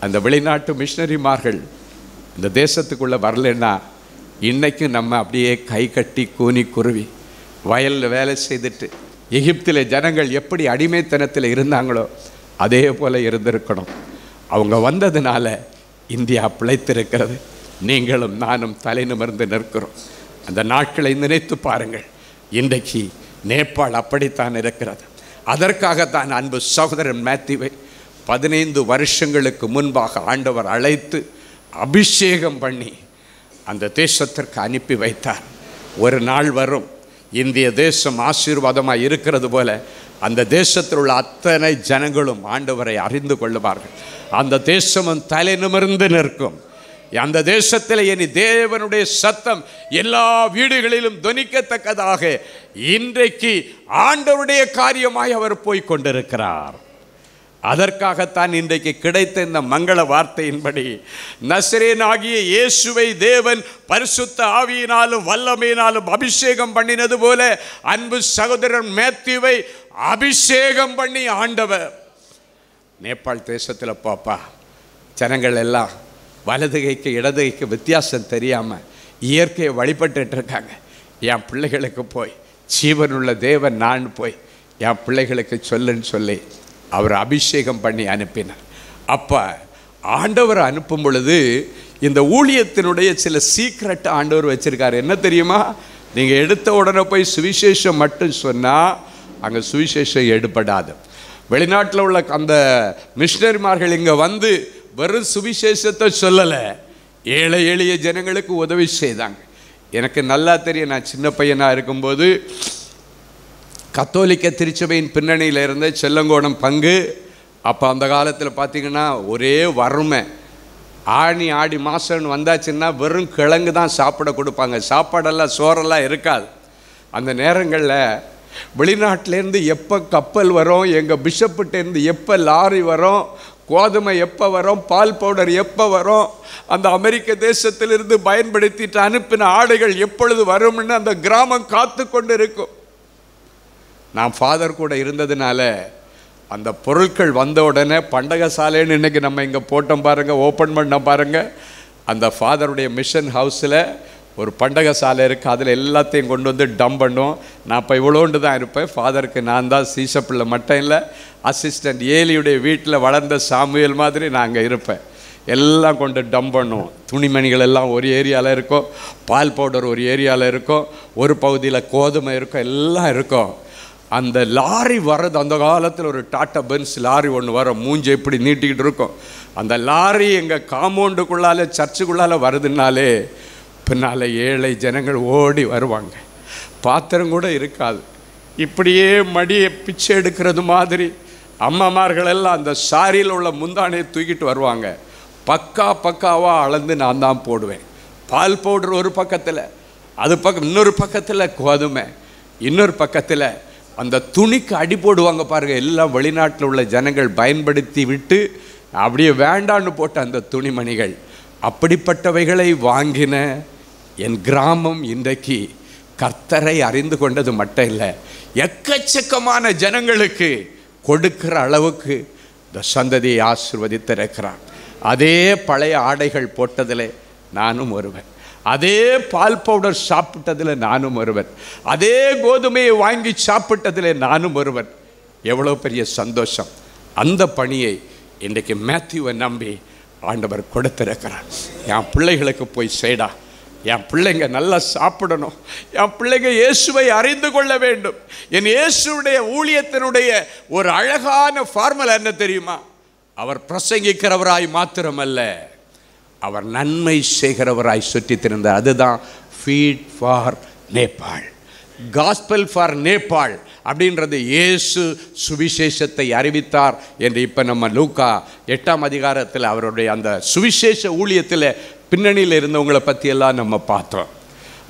அந்த வெளிநாட்டு மிஷினரிமார்கள் இந்த தேசத்துக்குள்ளே வரலன்னா இன்றைக்கு நம்ம அப்படியே கை கட்டி கூனி குருவி வயலில் வேலை செய்துட்டு எகிப்தில் ஜனங்கள் எப்படி அடிமைத்தனத்தில் இருந்தாங்களோ அதே போல் இருந்திருக்கணும். அவங்க வந்ததுனால இந்தியா பிழைத்திருக்கிறது. நீங்களும் நானும் தலை நிமிர்ந்து நிற்கிறோம். அந்த நாட்களை நினைத்து பாருங்கள். இன்றைக்கு நேபாள் அப்படித்தான் இருக்கிறது. அதற்காகத்தான் அன்பு சகோதரன் மேத்யூவை 15 வருஷங்களுக்கு முன்பாக ஆண்டவர் அழைத்து அபிஷேகம் பண்ணி அந்த தேசத்திற்கு அனுப்பி வைத்தார். ஒரு நாள் வரும், இந்திய தேசம் ஆசீர்வாதமாக இருக்கிறது போல அந்த தேசத்தில் உள்ள அத்தனை ஜனங்களும் ஆண்டவரை அறிந்து கொள்ளுவார்கள். அந்த தேசமும் தலை நிமிர்ந்து நிற்கும். அந்த தேசத்தில் இனி தேவனுடைய சத்தம் எல்லா வீடுகளிலும் தொனிக்கத்தக்கதாக இன்றைக்கு ஆண்டவருடைய காரியமாய் அவர் போய் கொண்டிருக்கிறார். அதற்காகத்தான் இன்றைக்கு கிடைத்த இந்த மங்கள வார்த்தையின்படி நசரேயனாகிய இயேசுவை தேவன் பரிசுத்த ஆவியினாலும் வல்லமையினாலும் அபிஷேகம் பண்ணினது போல அன்பு சகோதரன் மேத்யூவை அபிஷேகம் பண்ணி ஆண்டவர் நேபாள் தேசத்தில் பாப்பா ஜனங்கள் எல்லாம் வலது கைக்கு இடது கைக்கு வித்தியாசம் தெரியாமல் இயற்கையை வழிபட்டு இருக்காங்க. என் பிள்ளைகளுக்கு போய் ஜீவனுள்ள தேவன் நான் போய் என் பிள்ளைகளுக்கு சொல்லுன்னு சொல்லி அவர் அபிஷேகம் பண்ணி அனுப்பினார். அப்போ ஆண்டவர் அனுப்பும் பொழுது இந்த ஊழியத்தினுடைய சில சீக்ரெட் ஆண்டவர் வச்சுருக்காரு. என்ன தெரியுமா? நீங்கள் எடுத்த உடனே போய் சுவிசேஷம் மட்டும் சொன்னால் அங்கே சுவிசேஷம் எடுபடாது. வெளிநாட்டில் உள்ள அந்த மிஷினரிமார்கள் இங்கே வந்து வெறும் சுவிசேஷத்தை சொல்லலை, ஏழை எளிய ஜனங்களுக்கு உதவி செய்தாங்க. எனக்கு நல்லா தெரியும், நான் சின்ன பையனாக இருக்கும்போது கத்தோலிக்க திருச்சபையின் பின்னணியில் இருந்த செல்லங்கோணம் பங்கு. அப்போ அந்த காலத்தில் பார்த்திங்கன்னா ஒரே வறுமை. ஆடி மாதம்னு வந்தாச்சுன்னா வெறும் கிழங்கு தான் சாப்பிட கொடுப்பாங்க. சாப்பாடெல்லாம் சோறெல்லாம் இருக்காது. அந்த நேரங்களில் வெளிநாட்டிலேருந்து எப்போ கப்பல் வரும், எங்கள் பிஷப்புட்டேருந்து எப்போ லாரி வரும், கோதுமை எப்போ வரும், பால் பவுடர் எப்போ வரும், அந்த அமெரிக்க தேசத்திலிருந்து பயன்படுத்திட்டு அனுப்பின ஆடைகள் எப்பொழுது வரும்னு அந்த கிராமம் காத்து கொண்டு இருக்கும். நான் ஃபாதர் கூட இருந்ததுனால அந்த பொருட்கள் வந்த உடனே பண்டக சாலைன்னு இன்றைக்கி நம்ம இங்கே போட்டோம் பாருங்கள், ஓப்பன் பண்ண பாருங்கள். அந்த ஃபாதருடைய மிஷன் ஹவுஸில் ஒரு பண்டக சாலை இருக்குது. அதில் எல்லாத்தையும் கொண்டு வந்து டம்ப் பண்ணுவோம். நான் இப்போ இவ்வளோண்டு தான் இருப்பேன். ஃபாதருக்கு நான் தான் சீசப்பிள்ளை மட்டும் இல்லை, அசிஸ்டண்ட் ஏலியுடைய வீட்டில் வளர்ந்த சாமுவேல் மாதிரி நான் அங்கே இருப்பேன். எல்லாம் கொண்டு டம்ப் பண்ணுவோம். துணிமணிகள் எல்லாம் ஒரு ஏரியாவில் இருக்கும், பால் பவுடர் ஒரு ஏரியாவில் இருக்கும், ஒரு பகுதியில் கோதுமை இருக்கும், எல்லாம் இருக்கும். அந்த லாரி வர்றது, அந்த காலத்தில் ஒரு டாட்டா பென்ஸ் லாரி ஒன்று வரும், மூஞ்சி எப்படி நீட்டிக்கிட்டு இருக்கும். அந்த லாரி எங்கள் காம்பவுண்டுக்குள்ளால சர்ச்சுக்குள்ளால வருதுனாலே பின்னால் ஏழை ஜனங்கள் ஓடி வருவாங்க. பாத்திரம் கூட இருக்காது, இப்படியே மடியை பிச்சை எடுக்கிறது மாதிரி அம்மாமார்கள் எல்லாம் அந்த சாரியில் உள்ள முந்தானையை தூக்கிட்டு வருவாங்க. பக்காவாக அளந்து நான் தான் போடுவேன். பால் பவுடர் ஒரு பக்கத்தில், அது பக்கம் இன்னொரு பக்கத்தில் கோதுமை, இன்னொரு பக்கத்தில் அந்த துணிக்கு அடி போடுவாங்க பாருங்கள். எல்லாம் வெளிநாட்டில் உள்ள ஜனங்கள் பயன்படுத்தி விட்டு அப்படியே வேண்டான்னு போட்ட அந்த துணிமணிகள். அப்படிப்பட்டவைகளை வாங்கின என் கிராமம் இன்றைக்கு கர்த்தரை அறிந்து கொண்டது மட்டும் இல்லை, எக்கச்சக்கமான ஜனங்களுக்கு கொடுக்கிற அளவுக்கு இந்த சந்ததியை ஆசீர்வதித்திருக்கிறான். அதே பழைய ஆடைகள் போட்டதில் நானும் ஒருவன். அதே பால் பவுடர் சாப்பிட்டதில் நானும் ஒருவன், அதே கோதுமையை வாங்கி சாப்பிட்டதில் நானும் ஒருவன். எவ்வளோ பெரிய சந்தோஷம்! அந்த பணியை இன்றைக்கு மேத்யூவை நம்பி ஆண்டவர் கொடுத்திருக்கிறார். என் பிள்ளைகளுக்கு போய் செய்டா, என் பிள்ளைங்க நல்லா சாப்பிடணும், என் பிள்ளைங்க இயேசுவை அறிந்து கொள்ள வேண்டும். என் இயேசுடைய ஊழியத்தினுடைய ஒரு அழகான ஃபார்முலா என்ன தெரியுமா? அவர் பிரசங்கிக்கிறவராய் மாத்திரமல்ல, அவர் நன்மை செய்கிறவராய் சுற்றி திரிந்தார். அதுதான் feet for Nepal, gospel for Nepal அப்படின்றது. இயேசு சுவிசேஷத்தை அறிவித்தார் என்று இப்போ நம்ம லூக்கா 8ஆம் அதிகாரத்தில் அவருடைய அந்த சுவிசேஷ ஊழியத்தில் பின்னணியில் இருந்தவங்களை பற்றியெல்லாம் நம்ம பார்த்தோம்.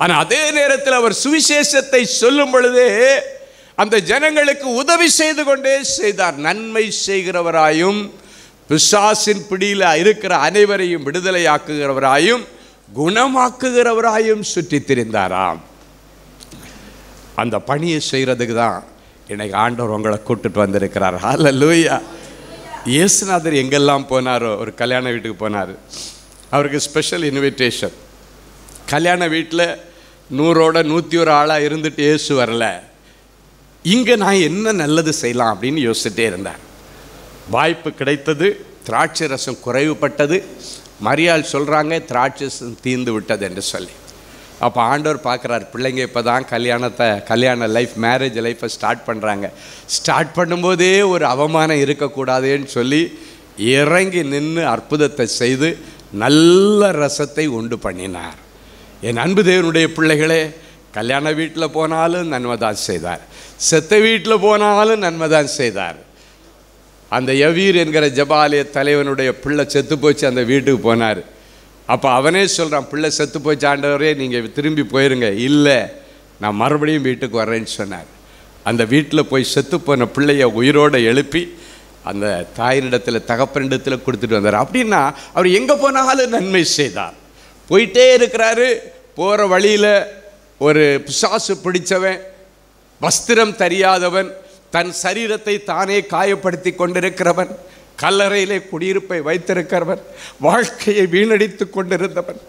ஆனால் அதே நேரத்தில் அவர் சுவிசேஷத்தை சொல்லும் பொழுதே அந்த ஜனங்களுக்கு உதவி செய்து கொண்டே செய்தார். நன்மை செய்கிறவராயும் பிசாசின் பிடியில் இருக்கிற அனைவரையும் விடுதலையாக்குகிறவராயும் குணமாக்குகிறவராயும் சுற்றி திரிந்தாராம். அந்த பணியை செய்கிறதுக்கு தான் இன்னைக்கு ஆண்டவர் உங்களை கூப்பிட்டு வந்திருக்கிறார். ஹல்லேலூயா! இயேசுநாதர் எங்கெல்லாம் போனாரோ, ஒரு கல்யாண வீட்டுக்கு போனார், அவருக்கு ஸ்பெஷல் இன்விடேஷன். கல்யாண வீட்டில் 100ஓட 101 ஆளாக இருந்துட்டு இயேசு வரல. இங்கே நான் என்ன நல்லது செய்யலாம் அப்படின்னு யோசிச்சுட்டே இருந்தார். வாய்ப்பு கிடைத்தது. திராட்சை ரசம் குறைவுபட்டது. மரியாள் சொல்கிறாங்க திராட்சை ரசம் தீர்ந்து விட்டது என்று சொல்லி. அப்போ ஆண்டவர் பார்க்குறார், பிள்ளைங்க இப்போ தான் கல்யாண லைஃப், மேரேஜ் லைஃப்பை ஸ்டார்ட் பண்ணுறாங்க. ஸ்டார்ட் பண்ணும்போதே ஒரு அவமானம் இருக்கக்கூடாதுன்னு சொல்லி இறங்கி நின்று அற்புதத்தை செய்து நல்ல ரசத்தை உண்டு பண்ணினார். என் அன்பு தேவனுடைய பிள்ளைகளே, கல்யாண வீட்டில் போனாலும் நன்மை தான் செய்தார், செத்த வீட்டில் போனாலும் நன்மை தான் செய்தார். அந்த யவீர் என்கிற ஜபாலய தலைவனுடைய பிள்ளை செத்து போச்சு, அந்த வீட்டுக்கு போனார். அப்போ அவனே சொல்கிறான், பிள்ளை செத்து போச்சு ஆண்டவரே, நீங்கள் திரும்பி போயிருங்க. இல்லை, நான் மறுபடியும் வீட்டுக்கு வர்றேன்னு சொன்னார். அந்த வீட்டில் போய் செத்து போன பிள்ளைய உயிரோடு எழுப்பி அந்த தாயினிடத்தில் தகப்பனிடத்தில் கொடுத்துட்டு வந்தார். அப்படின்னா அவர் எங்கே போனாலும் நன்மை செய்தார். போயிட்டே இருக்கிறாரு. போகிற வழியில் ஒரு பிசாசு பிடித்தவன், வஸ்திரம் தெரியாதவன், தன் சரீரத்தை தானே காயப்படுத்தி கொண்டிருக்கிறவன், கல்லறையிலே குடியிருப்பை வைத்திருக்கிறவன், வாழ்க்கையை வீணடித்து கொண்டிருந்தவன்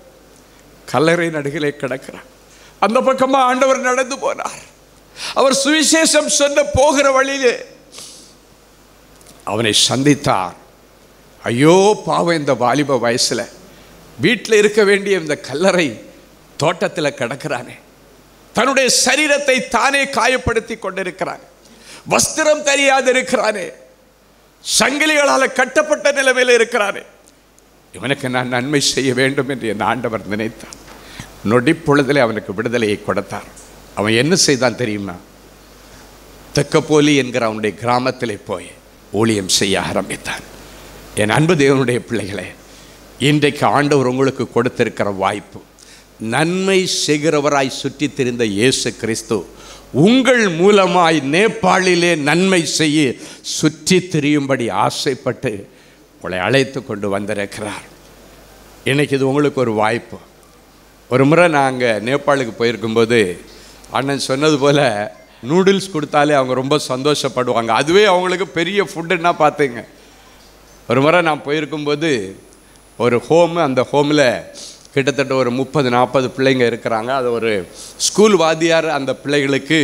கல்லறை நடுகிலே கிடக்கிறான். அந்த பக்கமாக ஆண்டவர் நடந்து போனார். அவர் சுவிசேஷம் சொன்ன போகிற வழியிலே அவனை சந்தித்தார். ஐயோ பாவம், இந்த வாலிப வயசில் வீட்டில் இருக்க வேண்டிய இந்த கல்லறை தோட்டத்தில் கிடக்கிறானே, தன்னுடைய சரீரத்தை தானே காயப்படுத்தி கொண்டிருக்கிறான், வஸ்திரம் தெரியாது இருக்கிறானே, சங்கிலிகளால் கட்டப்பட்ட நிலைமையில் இருக்கிறானே, இவனுக்கு நான் நன்மை செய்ய வேண்டும் என்று என் ஆண்டவர் நினைத்தார். நொடிப்பொழுதிலே அவனுக்கு விடுதலையை கொடுத்தார். அவன் என்ன செய்தான் தெரியுமா? தெக்கப்போலி என்கிற அவனுடைய கிராமத்திலே போய் ஊழியம் செய்ய ஆரம்பித்தான். என் அன்பு தேவனுடைய பிள்ளைகளே, இன்றைக்கு ஆண்டவர் உங்களுக்கு கொடுத்திருக்கிற வாய்ப்பு, நன்மை செய்கிறவராய் சுற்றி திரிந்த இயேசு கிறிஸ்து உங்கள் மூலமாய் நேபாளிலே நன்மை செய்ய சுற்றி திரியும்படி ஆசைப்பட்டு உங்களை அழைத்து கொண்டு வந்திருக்கிறார். இன்றைக்கி இது உங்களுக்கு ஒரு வாய்ப்பு. ஒரு முறை நாங்கள் நேபாளுக்கு போயிருக்கும்போது அண்ணன் சொன்னது போல் நூடுல்ஸ் கொடுத்தாலே அவங்க ரொம்ப சந்தோஷப்படுவாங்க. அதுவே அவங்களுக்கு பெரிய ஃபுட்டுன்னா பார்த்துங்க. ஒரு முறை நான் போயிருக்கும்போது ஒரு ஹோமு, அந்த ஹோமில் கிட்டத்தட்ட ஒரு 30-40 பிள்ளைங்க இருக்கிறாங்க. அது ஒரு ஸ்கூல் வாத்தியார் அந்த பிள்ளைகளுக்கு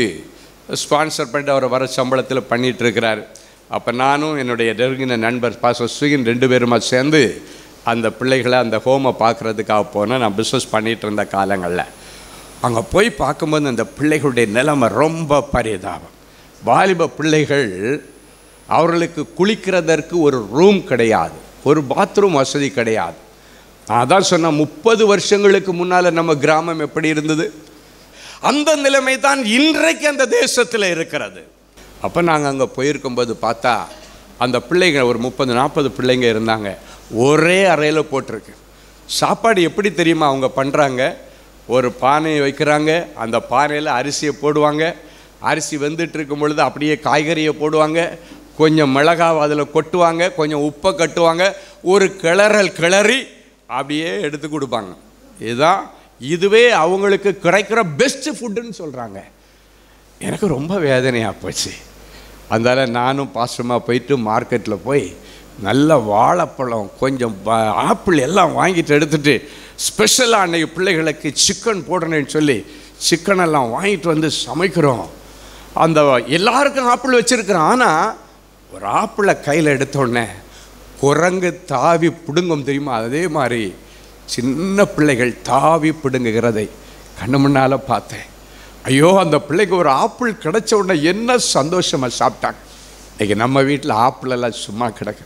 ஸ்பான்சர் பண்ணிட்டு அவர் வர சம்பளத்தில் பண்ணிகிட்ருக்கிறார். அப்போ நானும் என்னுடைய நெருங்கின நண்பர் பாஸ்டர் சுகின் 2 பேருமா சேர்ந்து அந்த பிள்ளைகளை அந்த ஹோமை பார்க்குறதுக்காக போனேன். நான் பிஸ்னஸ் பண்ணிகிட்டு இருந்த காலங்களில் அங்கே போய் பார்க்கும்போது அந்த பிள்ளைகளுடைய நிலைமை ரொம்ப பரிதாபம். வாலிப பிள்ளைகள், அவர்களுக்கு குளிக்கிறதற்கு ஒரு ரூம் கிடையாது, ஒரு பாத்ரூம் வசதி கிடையாது. நான் தான் சொன்னேன், 30 வருஷங்களுக்கு முன்னால் நம்ம கிராமம் எப்படி இருந்தது, அந்த நிலைமை தான் இன்றைக்கு அந்த தேசத்தில் இருக்கிறது. அப்போ நாங்கள் அங்கே போயிருக்கும்போது பார்த்தா அந்த பிள்ளைங்க ஒரு 30-40 பிள்ளைங்க இருந்தாங்க. ஒரே அறையில் போட்டிருக்கு. சாப்பாடு எப்படி தெரியுமா அவங்க பண்ணுறாங்க? ஒரு பானையை வைக்கிறாங்க, அந்த பானையில் அரிசியை போடுவாங்க, அரிசி வெந்துட்டு இருக்கும் பொழுது அப்படியே காய்கறியை போடுவாங்க, கொஞ்சம் மிளகாவை அதில் கொட்டுவாங்க, கொஞ்சம் உப்பை கட்டுவாங்க, ஒரு கிளறி அப்படியே எடுத்து கொடுப்பாங்க. இதுவே அவங்களுக்கு கிடைக்கிற பெஸ்ட்டு ஃபுட்டுன்னு சொல்கிறாங்க. எனக்கு ரொம்ப வேதனையாக போச்சு. அதனால் நானும் பாஸ்டமாக போயிட்டு மார்க்கெட்டில் போய் நல்ல வாழைப்பழம், கொஞ்சம் ஆப்பிள் எல்லாம் வாங்கிட்டு எடுத்துகிட்டு ஸ்பெஷலாக அன்றைக்கி பிள்ளைகளுக்கு சிக்கன் போடணுன்னு சொல்லி சிக்கனெல்லாம் வாங்கிட்டு வந்து சமைக்கிறோம். அந்த எல்லாருக்கும் ஆப்பிள் வச்சுருக்கிறோம். ஆனால் ஒரு ஆப்பிளை கையில் எடுத்தோடனே குரங்கு தாவி பிடுங்கும் தெரியுமா, அதே மாதிரி சின்ன பிள்ளைகள் தாவி பிடுங்குகிறதை கண்ணு முன்னால் பார்த்தேன். ஐயோ, அந்த பிள்ளைக்கு ஒரு ஆப்பிள் கிடைச்ச உடனே என்ன சந்தோஷமாக சாப்பிட்டாங்க. இன்றைக்கி நம்ம வீட்டில் ஆப்பிளெல்லாம் சும்மா கிடக்கு.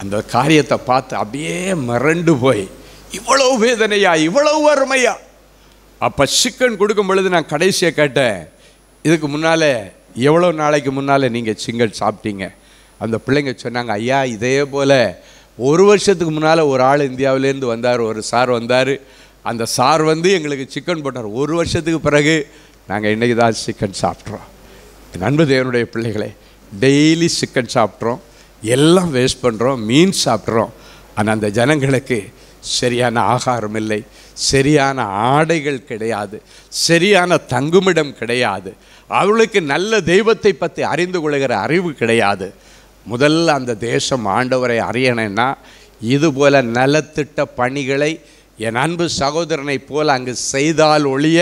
அந்த காரியத்தை பார்த்து அப்படியே மிரண்டு போய், இவ்வளவு வேதனையா, இவ்வளவு வறுமையா. அப்போ சிக்கன் கொடுக்கும் பொழுது நான் கடைசியாக கேட்டேன், இதுக்கு முன்னால் எவ்வளோ நாளைக்கு முன்னால் நீங்கள் சிக்கன் சாப்பிட்டீங்க? அந்த பிள்ளைங்க சொன்னாங்க, ஐயா இதே போல் 1 வருஷத்துக்கு முன்னால் ஒரு ஆள் இந்தியாவிலேருந்து வந்தார், ஒரு சார் வந்தார். அந்த சார் வந்து எங்களுக்கு சிக்கன் போட்டார். 1 வருஷத்துக்கு பிறகு நாங்கள் இன்றைக்கி தான் சிக்கன் சாப்பிட்றோம். அன்பு தேவனுடைய பிள்ளைகளே, டெய்லி சிக்கன் சாப்பிட்றோம், எல்லாம் வேஸ்ட் பண்ணுறோம், மீன் சாப்பிட்றோம். ஆனால் அந்த ஜனங்களுக்கு சரியான ஆகாரம் இல்லை, சரியான ஆடைகள் கிடையாது, சரியான தங்குமிடம் கிடையாது, அவளுக்கு நல்ல தெய்வத்தை பற்றி அறிந்து கொள்கிற அறிவு கிடையாது. முதல்ல அந்த தேசம் ஆண்டவரை அறியணும்னா இதுபோல் நலத்திட்ட பணிகளை என் அன்பு சகோதரனை போல் அங்கு செய்தால் ஒழிய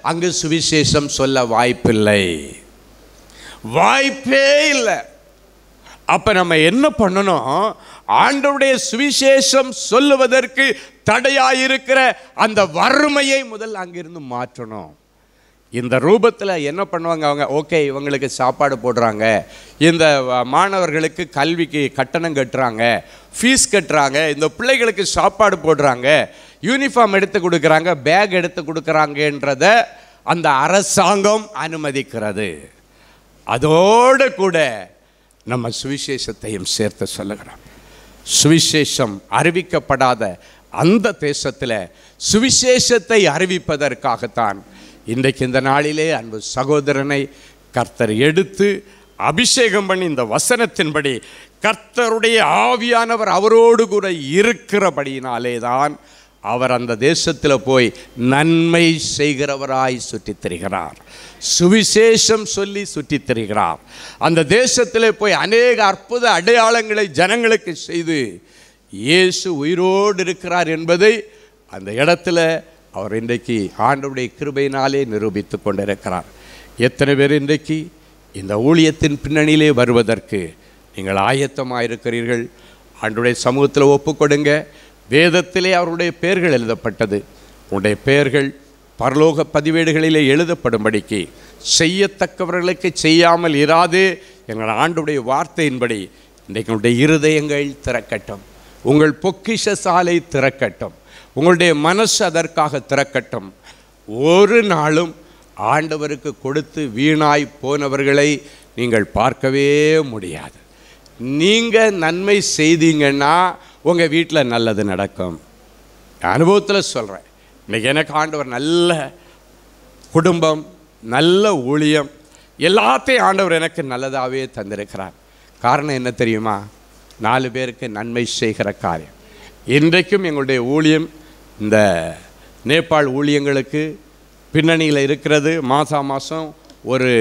அங்கு சுவிசேஷம் சொல்ல வாய்ப்பில்லை, வாய்ப்பே இல்லை. அப்போ நம்ம என்ன பண்ணணும்? ஆண்டவருடைய சுவிசேஷம் சொல்லுவதற்கு தடையாயிருக்கிற அந்த வறுமையை முதல்ல அங்கிருந்து மாற்றணும். இந்த ரூபத்தில் என்ன பண்ணுவாங்க அவங்க? ஓகே, இவங்களுக்கு சாப்பாடு போடுறாங்க, இந்த மாணவர்களுக்கு கல்விக்கு கட்டணம் கட்டுறாங்க, ஃபீஸ் கட்டுறாங்க, இந்த பிள்ளைகளுக்கு சாப்பாடு போடுறாங்க, யூனிஃபார்ம் எடுத்து கொடுக்குறாங்க, பேக் எடுத்து கொடுக்குறாங்கன்றத அந்த அரசாங்கம் அனுமதிக்கிறது. அதோடு கூட நம்ம சுவிசேஷத்தையும் சேர்த்து சொல்லுகிறோம். சுவிசேஷம் அறிவிக்கப்படாத அந்த தேசத்தில் சுவிசேஷத்தை அறிவிப்பதற்காகத்தான் இன்றைக்கு இந்த நாளிலே அன்பு சகோதரனை கர்த்தர் எடுத்து அபிஷேகம் பண்ணி, இந்த வசனத்தின்படி கர்த்தருடைய ஆவியானவர் அவரோடு கூட இருக்கிறபடியினாலே தான் அவர் அந்த தேசத்தில் போய் நன்மை செய்கிறவராய் சுற்றித் திரிகிறார், சுவிசேஷம் சொல்லி சுற்றித் திரிகிறார். அந்த தேசத்தில் போய் அநேக அற்புத அடையாளங்களை ஜனங்களுக்கு செய்து இயேசு உயிரோடு இருக்கிறார் என்பதை அந்த இடத்துல அவர் இன்றைக்கு ஆண்டவருடைய கிருபையினாலே நிரூபித்து கொண்டிருக்கிறார். எத்தனை பேர் இன்றைக்கு இந்த ஊழியத்தின் பின்னணியிலே வருவதற்கு நீங்கள் ஆயத்தமாக இருக்கிறீர்கள்? ஆண்டவருடைய சமூகத்தில் ஒப்புக்கொடுங்க. வேதத்திலே அவருடைய பெயர்கள் எழுதப்பட்டது. உங்களுடைய பெயர்கள் பரலோக பதிவேடுகளிலே எழுதப்படும்படிக்கு செய்யத்தக்கவர்களுக்கு செய்யாமல் இராது எங்கள் ஆண்டவருடைய வார்த்தையின்படி இன்றைக்கு உங்களுடைய இருதயங்கள் திறக்கட்டும், உங்கள் பொக்கிஷ சாலை திறக்கட்டும், உங்களுடைய மனசு அதற்காக திறக்கட்டும். ஒரு நாளும் ஆண்டவருக்கு கொடுத்து வீணாய் போனவர்களை நீங்கள் பார்க்கவே முடியாது. நீங்கள் நன்மை செய்தீங்கன்னா உங்கள் வீட்டில் நல்லது நடக்கும். அனுபவத்தில் சொல்கிறேன். இன்றைக்கி எனக்கு ஆண்டவர் நல்ல குடும்பம், நல்ல ஊழியம், எல்லாத்தையும் ஆண்டவர் எனக்கு நல்லதாகவே தந்திருக்கிறார். காரணம் என்ன தெரியுமா? 4 பேருக்கு நன்மை செய்கிற காரியம். இன்றைக்கும் எங்களுடைய ஊழியம் இந்த நேபாள் ஊழியங்களுக்கு பின்னணியில் இருக்கிறது. மாதம் ஒரு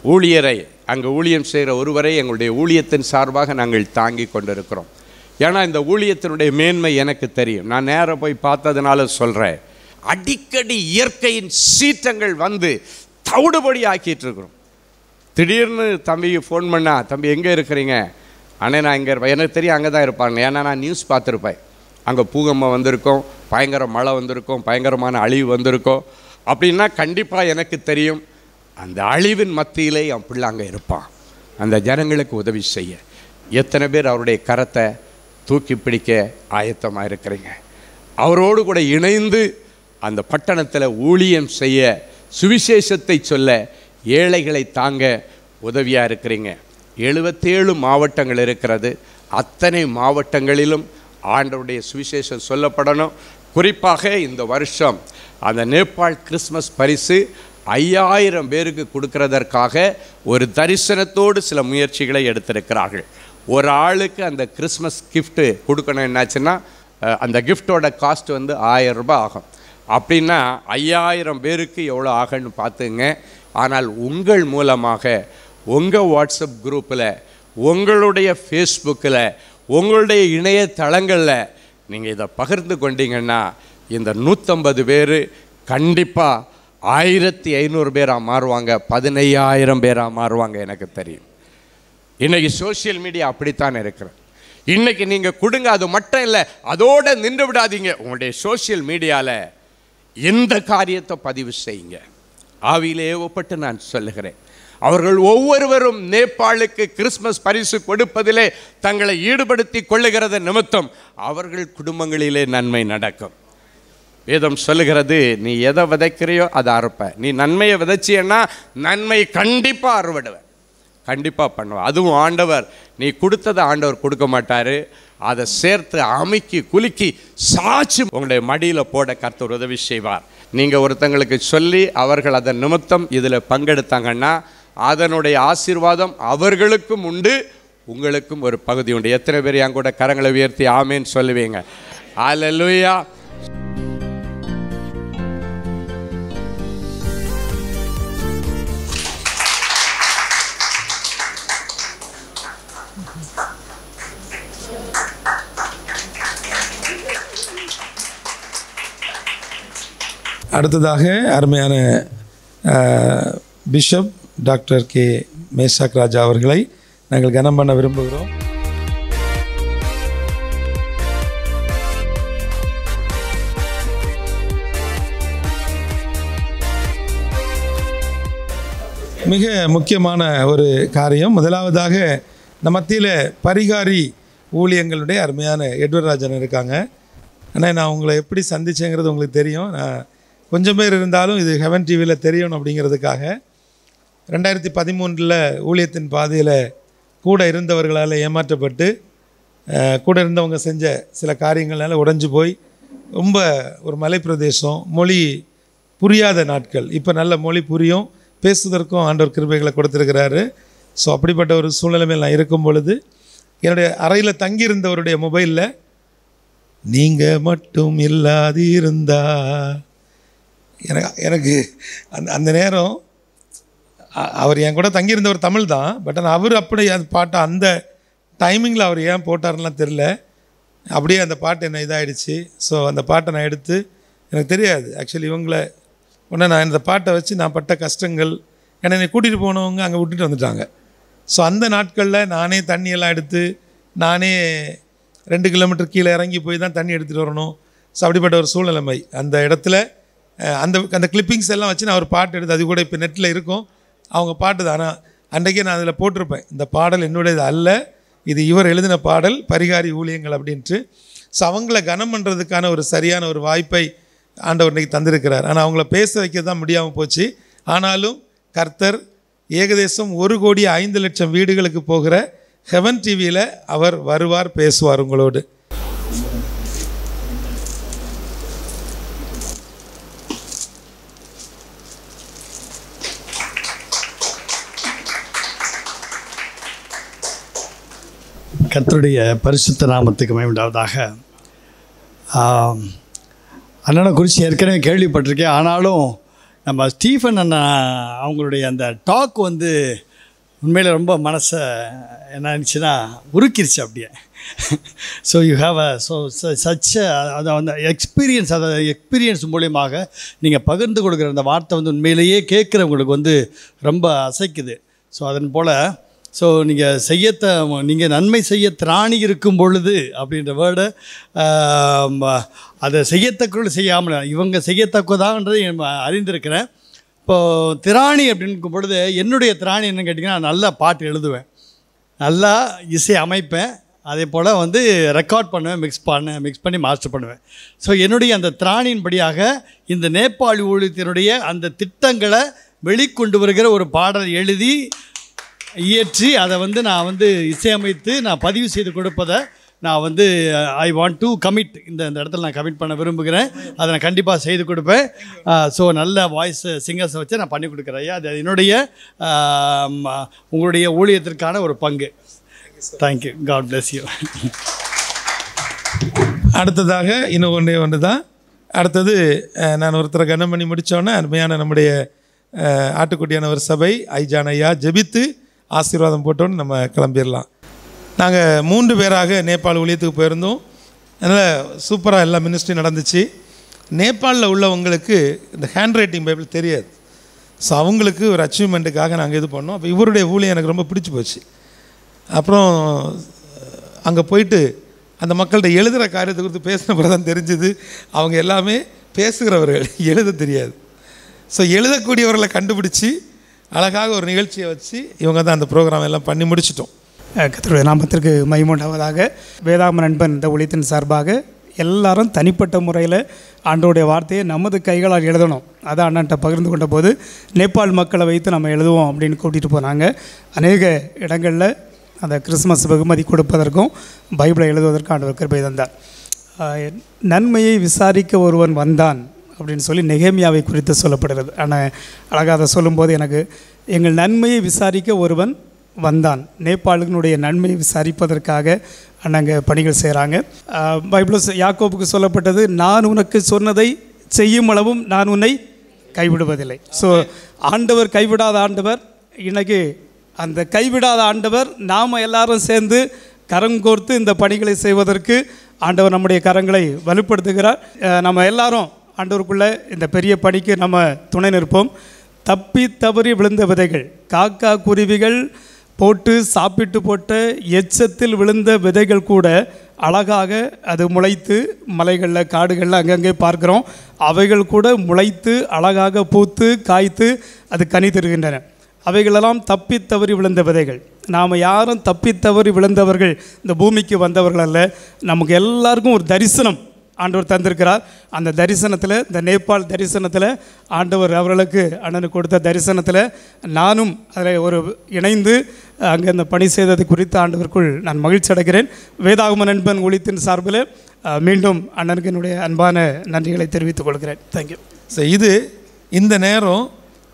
ஊழியரை, அங்கே ஊழியம் செய்கிற ஒருவரை எங்களுடைய ஊழியத்தின் சார்பாக நாங்கள் தாங்கி கொண்டிருக்கிறோம். ஏன்னா இந்த ஊழியத்தினுடைய மேன்மை எனக்கு தெரியும். நான் நேராக போய் பார்த்ததுனால சொல்கிறேன். அடிக்கடி இயற்கையின் சீற்றங்கள் வந்து தவிடுபடி ஆக்கிட்டு இருக்கிறோம். திடீர்னு தம்பிக்கு ஃபோன் பண்ணா, தம்பி எங்கே இருக்கிறீங்க? அண்ணே நான் இங்கே இருப்பேன். எனக்கு தெரியும் அங்கே தான் இருப்பாங்க. ஏன்னா நான் நியூஸ் பார்த்துருப்பேன். அங்கே பூகம்பம் வந்திருக்கோம், பயங்கர மழை வந்திருக்கும், பயங்கரமான அழிவு வந்திருக்கோம். அப்படின்னா கண்டிப்பாக எனக்கு தெரியும் அந்த அழிவின் மத்தியிலே என் பிள்ளை அங்கே இருப்பான், அந்த ஜனங்களுக்கு உதவி செய்ய. எத்தனை பேர் அவருடைய கரத்தை தூக்கி பிடிக்க ஆயத்தமாக இருக்கிறீங்க? அவரோடு கூட இணைந்து அந்த பட்டணத்தில் ஊழியம் செய்ய, சுவிசேஷத்தை சொல்ல, ஏழைகளை தாங்க உதவியாக இருக்கிறீங்க. 77 மாவட்டங்கள் இருக்கிறது. அத்தனை மாவட்டங்களிலும் ஆண்டவருடைய சுவிசேஷம் சொல்லப்படணும். குறிப்பாக இந்த வருஷம் அந்த நேபாள் கிறிஸ்மஸ் பரிசு 5000 பேருக்கு கொடுக்கறதற்காக ஒரு தரிசனத்தோடு சில முயற்சிகளை எடுத்திருக்கிறார்கள். ஒரு ஆளுக்கு அந்த கிறிஸ்மஸ் கிஃப்ட்டு கொடுக்கணும். என்னாச்சுன்னா அந்த கிஃப்டோட காஸ்ட் வந்து 1000 ரூபாய் ஆகும். அப்படின்னா 5000 பேருக்கு எவ்வளோ ஆகுன்னு பார்த்துங்க. ஆனால் உங்கள் மூலமாக உங்கள் வாட்ஸ்அப் குரூப்பில், உங்களுடைய ஃபேஸ்புக்கில் உங்களுடைய இணையதளங்களில் நீங்கள் இதை பகிர்ந்து கொண்டீங்கன்னா இந்த 150 பேர் கண்டிப்பாக 1500 பேராக மாறுவாங்க, 15000 பேராக மாறுவாங்க. எனக்கு தெரியும். இன்றைக்கி சோஷியல் மீடியா அப்படித்தான் இருக்கிறது. இன்றைக்கி நீங்கள் கொடுங்க, அது மட்டும் இல்லை, அதோடு நின்று விடாதீங்க. உங்களுடைய சோஷியல் மீடியாவில் எந்த காரியத்தை பதிவு செய்யுங்க. ஆவியிலே ஏவப்பட்டு நான் சொல்லுகிறேன், அவர்கள் ஒவ்வொருவரும் நேபாளுக்கு கிறிஸ்மஸ் பரிசு கொடுப்பதிலே தங்களை ஈடுபடுத்தி கொள்ளுகிறது நிமித்தம் அவர்கள் குடும்பங்களிலே நன்மை நடக்கும். வேதம் சொல்லுகிறது, நீ எதை விதைக்கிறையோ அதை அறுப்ப. நீ நன்மையை விதைச்சியன்னா நன்மை கண்டிப்பாக அறுவடுவேன், கண்டிப்பாக பண்ணுவேன். அதுவும் ஆண்டவர், நீ கொடுத்ததை ஆண்டவர் கொடுக்க மாட்டார், அதை சேர்த்து அமுக்கி குலுக்கி சாட்சி உங்களுடைய மடியில் போட கர்த்தர் உதவி செய்வார். நீங்கள் ஒருத்தங்களுக்கு சொல்லி அவர்கள் அதன் நிமித்தம் இதில் பங்கெடுத்தாங்கன்னா அதனுடைய ஆசீர்வாதம் அவர்களுக்கும் உண்டு, உங்களுக்கும் ஒரு பகுதி உண்டு. எத்தனை பேர் என் கூட கரங்களை உயர்த்தி ஆமேன்னு சொல்லுவீங்க? அல்லேலூயா. அடுத்ததாக அருமையான பிஷப் டாக்டர் கே மேஷாக் ராஜா அவர்களை நாங்கள் கனம் பண்ண விரும்புகிறோம். மிக முக்கியமான ஒரு காரியம். முதலாவதாக நம்ம மத்தியில் பரிகாரி ஊழியங்களுடைய அருமையான எட்வர்ட் ராஜன் இருக்காங்க. ஆனால் நான் உங்களை எப்படி சந்திச்சேங்கிறது உங்களுக்கு தெரியும். நான் கொஞ்சம் பேர் இருந்தாலும் இது ஹெவன் டிவியில் தெரியணும் அப்படிங்கிறதுக்காக 2013 ஊழியத்தின் பாதையில் கூட இருந்தவர்களால் ஏமாற்றப்பட்டு கூட இருந்தவங்க செஞ்ச சில காரியங்களால் உடைஞ்சு போய் ரொம்ப ஒரு மலைப்பிரதேசம், மொழி புரியாத நாட்கள். இப்போ நல்ல மொழி புரியும், பேசுவதற்கும் ஆண்டவர் கிருபைகளை கொடுத்துருக்கிறாரு. ஸோ அப்படிப்பட்ட ஒரு சூழ்நிலைமையில் நான் இருக்கும் பொழுது என்னுடைய அறையில் தங்கியிருந்தவருடைய மொபைலில் நீங்கள் மட்டும் இல்லாது இருந்தா எனக்கு அந்த நேரம் அவர் என் கூட தங்கியிருந்தவர் தமிழ் தான். பட் ஆனால் அவர் அப்படி அந்த பாட்டை அந்த டைமிங்கில் அவர் ஏன் போட்டார்லாம் தெரில, அப்படியே அந்த பாட்டு என்ன இதாகிடுச்சு. ஸோ அந்த பாட்டை நான் எடுத்து, எனக்கு தெரியாது ஆக்சுவலி இவங்களை உடனே நான் இந்த பாட்டை வச்சு நான் பட்ட கஷ்டங்கள், ஏன்னா என்னை கூட்டிகிட்டு போனவங்க அங்கே விட்டுட்டு வந்துட்டாங்க. ஸோ அந்த நாட்களில் நானே தண்ணியெல்லாம் எடுத்து நானே 2 கிலோமீட்டர் கீழே இறங்கி போய் தான் தண்ணி எடுத்துகிட்டு வரணும். ஸோ அப்படிப்பட்ட ஒரு சூழ்நிலைமை அந்த இடத்துல அந்த கிளிப்பிங்ஸ் எல்லாம் வச்சு நான் ஒரு பாட்டு எடுத்து, அது கூட இப்போ நெட்டில் இருக்கும், அவங்க பாட்டு தான். ஆனால் அன்றைக்கே நான் அதில் போட்டிருப்பேன், இந்த பாடல் என்னுடையது அல்ல, இது இவர் எழுதின பாடல், பரிகாரி ஊழியங்கள் அப்படின்ட்டு. ஸோ அவங்கள கனம் பண்ணுறதுக்கான ஒரு சரியான ஒரு வாய்ப்பை ஆண்டவர் இன்றைக்கி தந்திருக்கிறார். ஆனால் அவங்கள பேச வைக்க தான் முடியாமல் போச்சு. ஆனாலும் கர்த்தர் ஏகதேசம் 1,05,00,000 வீடுகளுக்கு போகிற ஹெவன் டிவியில் அவர் வருவார், பேசுவார் உங்களோடு. கர்த்தருடைய பரிசுத்த நாமத்துக்கு மகிமை உண்டாவதாக. அண்ணனை குறித்து ஏற்கனவே கேள்விப்பட்டிருக்கேன். ஆனாலும் நம்ம ஸ்டீஃபன் அண்ணா அவங்களுடைய அந்த டாக் வந்து உண்மையில் ரொம்ப மனசை என்ன இருந்துச்சுன்னா உருக்கிருச்சு அப்படியே. ஸோ யூ ஹாவ் அதை அந்த எக்ஸ்பீரியன்ஸ் மூலியமாக நீங்கள் பகிர்ந்து கொடுக்குற அந்த வார்த்தை வந்து உண்மையிலேயே கேட்குறவங்களுக்கு வந்து ரொம்ப அசைக்குது. ஸோ அதன் போல் ஸோ நீங்கள் நன்மை செய்ய திராணி இருக்கும் பொழுது அப்படின்ற வேர்டை அதை செய்யத்தக்க செய்யாமல் இவங்க செய்யத்தக்கதான்றது அறிந்திருக்கிறேன். இப்போது திராணி அப்படின்னுக்கும் பொழுது என்னுடைய திராணி என்னன்னு கேட்டிங்கன்னா, நான் நல்லா பாட்டு எழுதுவேன், நல்லா இசை அமைப்பேன், அதே போல் வந்து ரெக்கார்ட் பண்ணுவேன், மிக்ஸ் பண்ணி மாஸ்டர் பண்ணுவேன். ஸோ என்னுடைய அந்த திராணியின்படியாக இந்த நேபாளி ஊழியத்தினுடைய அந்த திட்டங்களை வெளிக்கொண்டு வருகிற ஒரு பாடல் எழுதி இயற்றி அதை வந்து நான் வந்து இசையமைத்து நான் பதிவு செய்து கொடுப்பதை நான் வந்து ஐ வாண்ட் டு கமிட், இந்த இடத்துல நான் கமிட் பண்ண விரும்புகிறேன். அதை நான் கண்டிப்பாக செய்து கொடுப்பேன். ஸோ நல்ல வாய்ஸ் சிங்கர்ஸை வச்சு நான் பண்ணி கொடுக்குறேன் ஐயா. அது என்னுடைய உங்களுடைய ஊழியத்திற்கான ஒரு பங்கு. Thank you, God bless you. அடுத்ததாக இன்னும் ஒன்று தான். அடுத்தது நான் ஒருத்தரை கனம் பண்ணி முடித்தோன்னே அருமையான நம்முடைய ஆட்டுக்குட்டியான ஒரு சபை ஐஜான் ஐயா ஜெபித்து ஆசீர்வாதம் போட்டோன்னு நம்ம கிளம்பிடலாம். நாங்கள் 3 பேராக நேபாள் ஊழியத்துக்கு போயிருந்தோம். அதனால் சூப்பராக எல்லா மினிஸ்ட்ரி நடந்துச்சு. நேபாளில் உள்ளவங்களுக்கு இந்த ஹேண்ட் ரைட்டிங் பைபிள் தெரியாது. ஸோ அவங்களுக்கு ஒரு அச்சீவ்மெண்ட்டுக்காக நாங்கள் இது பண்ணோம். அப்போ இவருடைய ஊழியம் எனக்கு ரொம்ப பிடிச்சி போச்சு. அப்புறம் அங்கே போயிட்டு அந்த மக்கள்கிட்ட எழுதுகிற காரியத்தை குறித்து பேசின பிறகு தான் தெரிஞ்சுது அவங்க எல்லாமே பேசுகிறவர்கள், எழுத தெரியாது. ஸோ எழுதக்கூடியவர்களை கண்டுபிடிச்சி அழகாக ஒரு நிகழ்ச்சியை வச்சு இவங்க தான் அந்த ப்ரோக்ராம் எல்லாம் பண்ணி முடிச்சிட்டோம். கர்த்தருடைய நாமத்திற்கு மகிமையுண்டாவதாக. வேதாகம நண்பன் இந்த ஊழியத்தின் சார்பாக எல்லாரும் தனிப்பட்ட முறையில் ஆண்டவருடைய வார்த்தையை நமது கைகளால் எழுதணும். அதை அண்ணன்ட்ட பகிர்ந்து கொண்ட போது நேபாள் மக்களை வைத்து நம்ம எழுதுவோம் அப்படின்னு கூட்டிகிட்டு போனாங்க. அநேக இடங்களில் அந்த கிறிஸ்மஸ் வெகுமதி கொடுப்பதற்கும் பைபிளை எழுதுவதற்கும் ஆண்டவர் கிருபை தந்தார். நன்மையை விசாரிக்க ஒருவன் வந்தான் அப்படின்னு சொல்லி நெகேமியாவை குறித்து சொல்லப்படுகிறது. ஆனால் அழகாக அதை சொல்லும்போது எனக்கு எங்கள் நன்மையை விசாரிக்க ஒருவன் வந்தான், நேபாளினுடைய நன்மையை விசாரிப்பதற்காக அண்ணங்க பணிகள் செய்கிறாங்க. பைபிள் யாக்கோபுக்கு சொல்லப்பட்டது, நான் உனக்கு சொன்னதை செய்யும் அளவும் நான் உன்னை கைவிடுவதில்லை. ஸோ ஆண்டவர் கைவிடாத ஆண்டவர். இன்றைக்கி அந்த கைவிடாத ஆண்டவர் நாம் எல்லாரும் சேர்ந்து கரங்கோர்த்து இந்த பணிகளை செய்வதற்கு ஆண்டவர் நம்முடைய கரங்களை வலுப்படுத்துகிறார். நம்ம எல்லாரும் ஆண்டவருக்குள்ளே இந்த பெரிய பணிக்கு நம்ம துணை நிற்போம். தப்பி தவறி விழுந்த விதைகள், காக்கா குருவிகள் போட்டு சாப்பிட்டு போட்ட எச்சத்தில் விழுந்த விதைகள் கூட அழகாக அது முளைத்து மலைகளில் காடுகளில் அங்கங்கே பார்க்குறோம். அவைகள் கூட முளைத்து அழகாக பூத்து காய்த்து அது கனி தருகின்றன. அவைகளெல்லாம் தப்பி தவறி விழுந்த விதைகள். நாம் யாரும் தப்பி தவறி விழுந்தவர்கள் இந்த பூமிக்கு வந்தவர்கள் அல்ல. நமக்கு எல்லாருக்கும் ஒரு தரிசனம் ஆண்டவர் தந்திருக்கிறார். அந்த தரிசனத்தில், இந்த நேபாள் தரிசனத்தில், ஆண்டவர் அவர்களுக்கு அண்ணனுக்கு கொடுத்த தரிசனத்தில் நானும் அதில் ஒரு இணைந்து அங்கே இந்த பணி செய்தது குறித்து ஆண்டவருக்குள் நான் மகிழ்ச்சி அடைகிறேன். வேதாகம நண்பன் ஊழியத்தின் சார்பில் மீண்டும் அண்ணனுக்கு என்னுடைய அன்பான நன்றிகளை தெரிவித்துக் கொள்கிறேன். தேங்க்யூ. ஸோ இது இந்த நேரம்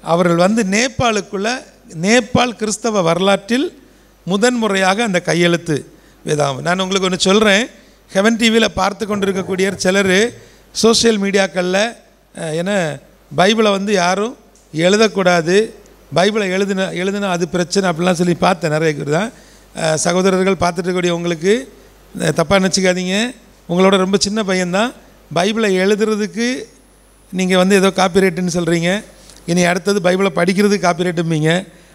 அவர்கள் வந்து நேபாளுக்குள்ளே, நேபாள் கிறிஸ்தவ வரலாற்றில் முதன்முறையாக அந்த கையெழுத்து வேதாகமம். நான் உங்களுக்கு ஒன்று சொல்கிறேன். ஹெவன் டிவியில் பார்த்து கொண்டிருக்கக்கூடிய சிலர் சோஷியல் மீடியாக்களில் ஏன்னா பைபிளை வந்து யாரும் எழுதக்கூடாது, பைபிளை எழுதுனா அது பிரச்சனை அப்படிலாம் சொல்லி பார்த்தேன். நிறைய பேர் தான் சகோதரர்கள் பார்த்துட்டு இருக்கக்கூடிய உங்களுக்கு தப்பாக நினச்சிக்காதீங்க. உங்களோட ரொம்ப சின்ன பையன்தான். பைபிளை எழுதுறதுக்கு நீங்கள் வந்து ஏதோ காப்பிரைட்டுன்னு சொல்கிறீங்க. இனி அடுத்தது பைபிளை படிக்கிறதுக்கு காப்பிரைட்டும்பீங்க.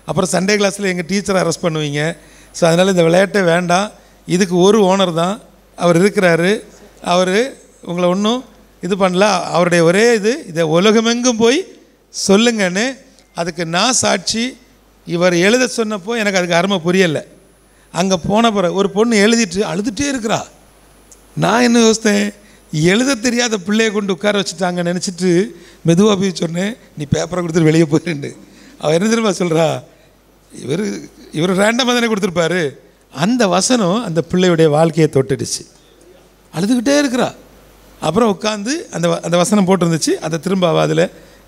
அப்புறம் சண்டே கிளாஸில் எங்கள் டீச்சரை அரெஸ்ட் பண்ணுவீங்க. ஸோ அதனால் இந்த விளையாட்டே வேண்டாம். இதுக்கு ஒரு ஓனர் தான் அவர் இருக்கிறாரு. அவர் உங்களை ஒன்றும் இது பண்ணல. அவருடைய ஒரே இதை உலகமெங்கும் போய் சொல்லுங்கன்னு. அதுக்கு நான் சாட்சி. இவர் எழுத சொன்னப்போ எனக்கு அதுக்கு அருமை புரியலை. அங்கே போன பிறகு ஒரு பொண்ணு எழுதிட்டு அழுதுகிட்டே இருக்கிறா. நான் என்ன யோசித்தேன், எழுத தெரியாத பிள்ளையை கொண்டு உட்கார வச்சுட்டாங்க நினச்சிட்டு மெதுவாக போய் சொன்னேன், நீ பேப்பரை கொடுத்துட்டு வெளியே போயிருந்து. அவள் என்ன தெரியுமா சொல்கிறா, இவர் ரேண்டமாக தானே கொடுத்துருப்பாரு. அந்த வசனம் அந்த பிள்ளையுடைய வாழ்க்கையை தொட்டுடுச்சு. அழுதுகிட்டே இருக்கிறா. அப்புறம் உட்காந்து அந்த வசனம் போட்டிருந்துச்சு. அதை திரும்ப அதில்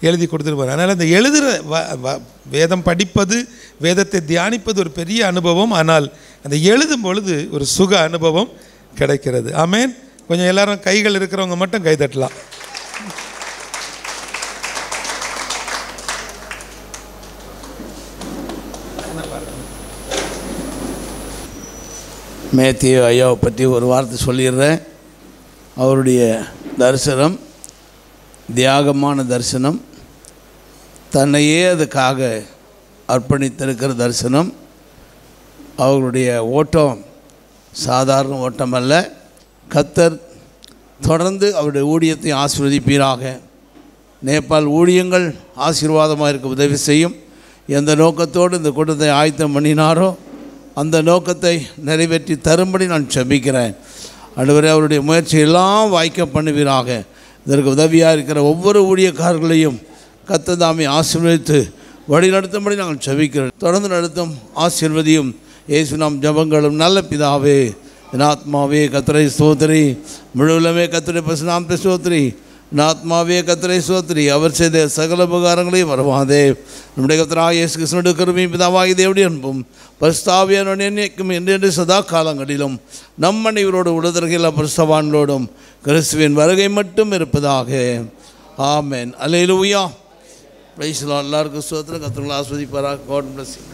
எழுதி கொடுத்துட்டு போகிறேன். அதனால் அந்த எழுதுகிற வேதம் படிப்பது, வேதத்தை தியானிப்பது ஒரு பெரிய அனுபவம். ஆனால் அந்த எழுதும் பொழுது ஒரு சுக அனுபவம் கிடைக்கிறது. ஆமேன். கொஞ்சம் எல்லாரும் கைகள் இருக்கிறவங்க மட்டும் கை தட்டலாம். மேத்யூ ஐயாவை பற்றி ஒரு வார்த்தை சொல்லிடுறேன். அவருடைய தரிசனம் தியாகமான தரிசனம், தன்னையே அதுக்காக அர்ப்பணித்திருக்கிற தரிசனம். அவர்களுடைய ஓட்டம் சாதாரண ஓட்டம் அல்ல. கர்த்தர் தொடர்ந்து அவருடைய ஊழியத்தை ஆசீர்வதிப்பீராக. நேபாள் ஊழியங்கள் ஆசீர்வாதமாக இருக்க உதவி செய்யும். எந்த நோக்கத்தோடு இந்த கூட்டத்தை ஆயத்தம் பண்ணினாரோ அந்த நோக்கத்தை நிறைவேற்றி தரும்படி நான் செபிக்கிறேன். ஆண்டவரே, அவருடைய முயற்சியெல்லாம் வாய்க்க பண்ணுவீராக. இதற்கு உதவியாக இருக்கிற ஒவ்வொரு ஊழியக்காரர்களையும் கர்த்தர் தாமே ஆசீர்வதித்து வழி நடத்தும்படி நாங்கள் செபிக்கிறோம். தொடர்ந்து நடத்தும் ஆசீர்வதியும். இயேசு நாம் ஜெபங்களும் நல்ல பிதாவே. என் ஆத்மாவே கர்த்தரை ஸ்தோத்திரி, முழுவலுமே கர்த்தரை பரிசுத்த ஸ்தோத்திரி. என் ஆத்மாவே கர்த்தரை ஸ்தோத்திரி, அவர் செய்த சகல உபகாரங்களையும் மறவாதே. நம்முடைய கர்த்தராகிய இயேசு கிறிஸ்துவின் கிருபையும் பிதாவாகிய தேவனுடைய அன்பும் பரிசுத்த ஆவியானவருடைய என்னைக்கும் என்று சதா காலங்களிலும் நம் அனைவரோடு உடதற்கையில் பரிசுத்தவான்களோடும் கிறிஸ்துவின் வருகை மட்டும் இருப்பதாக. Amen. Hallelujah. Praise the lord. எல்லாருக்கும் ஸ்தோத்திரம். கர்த்தர் உங்களை ஆசீர்வதிப்பாராக. God bless you.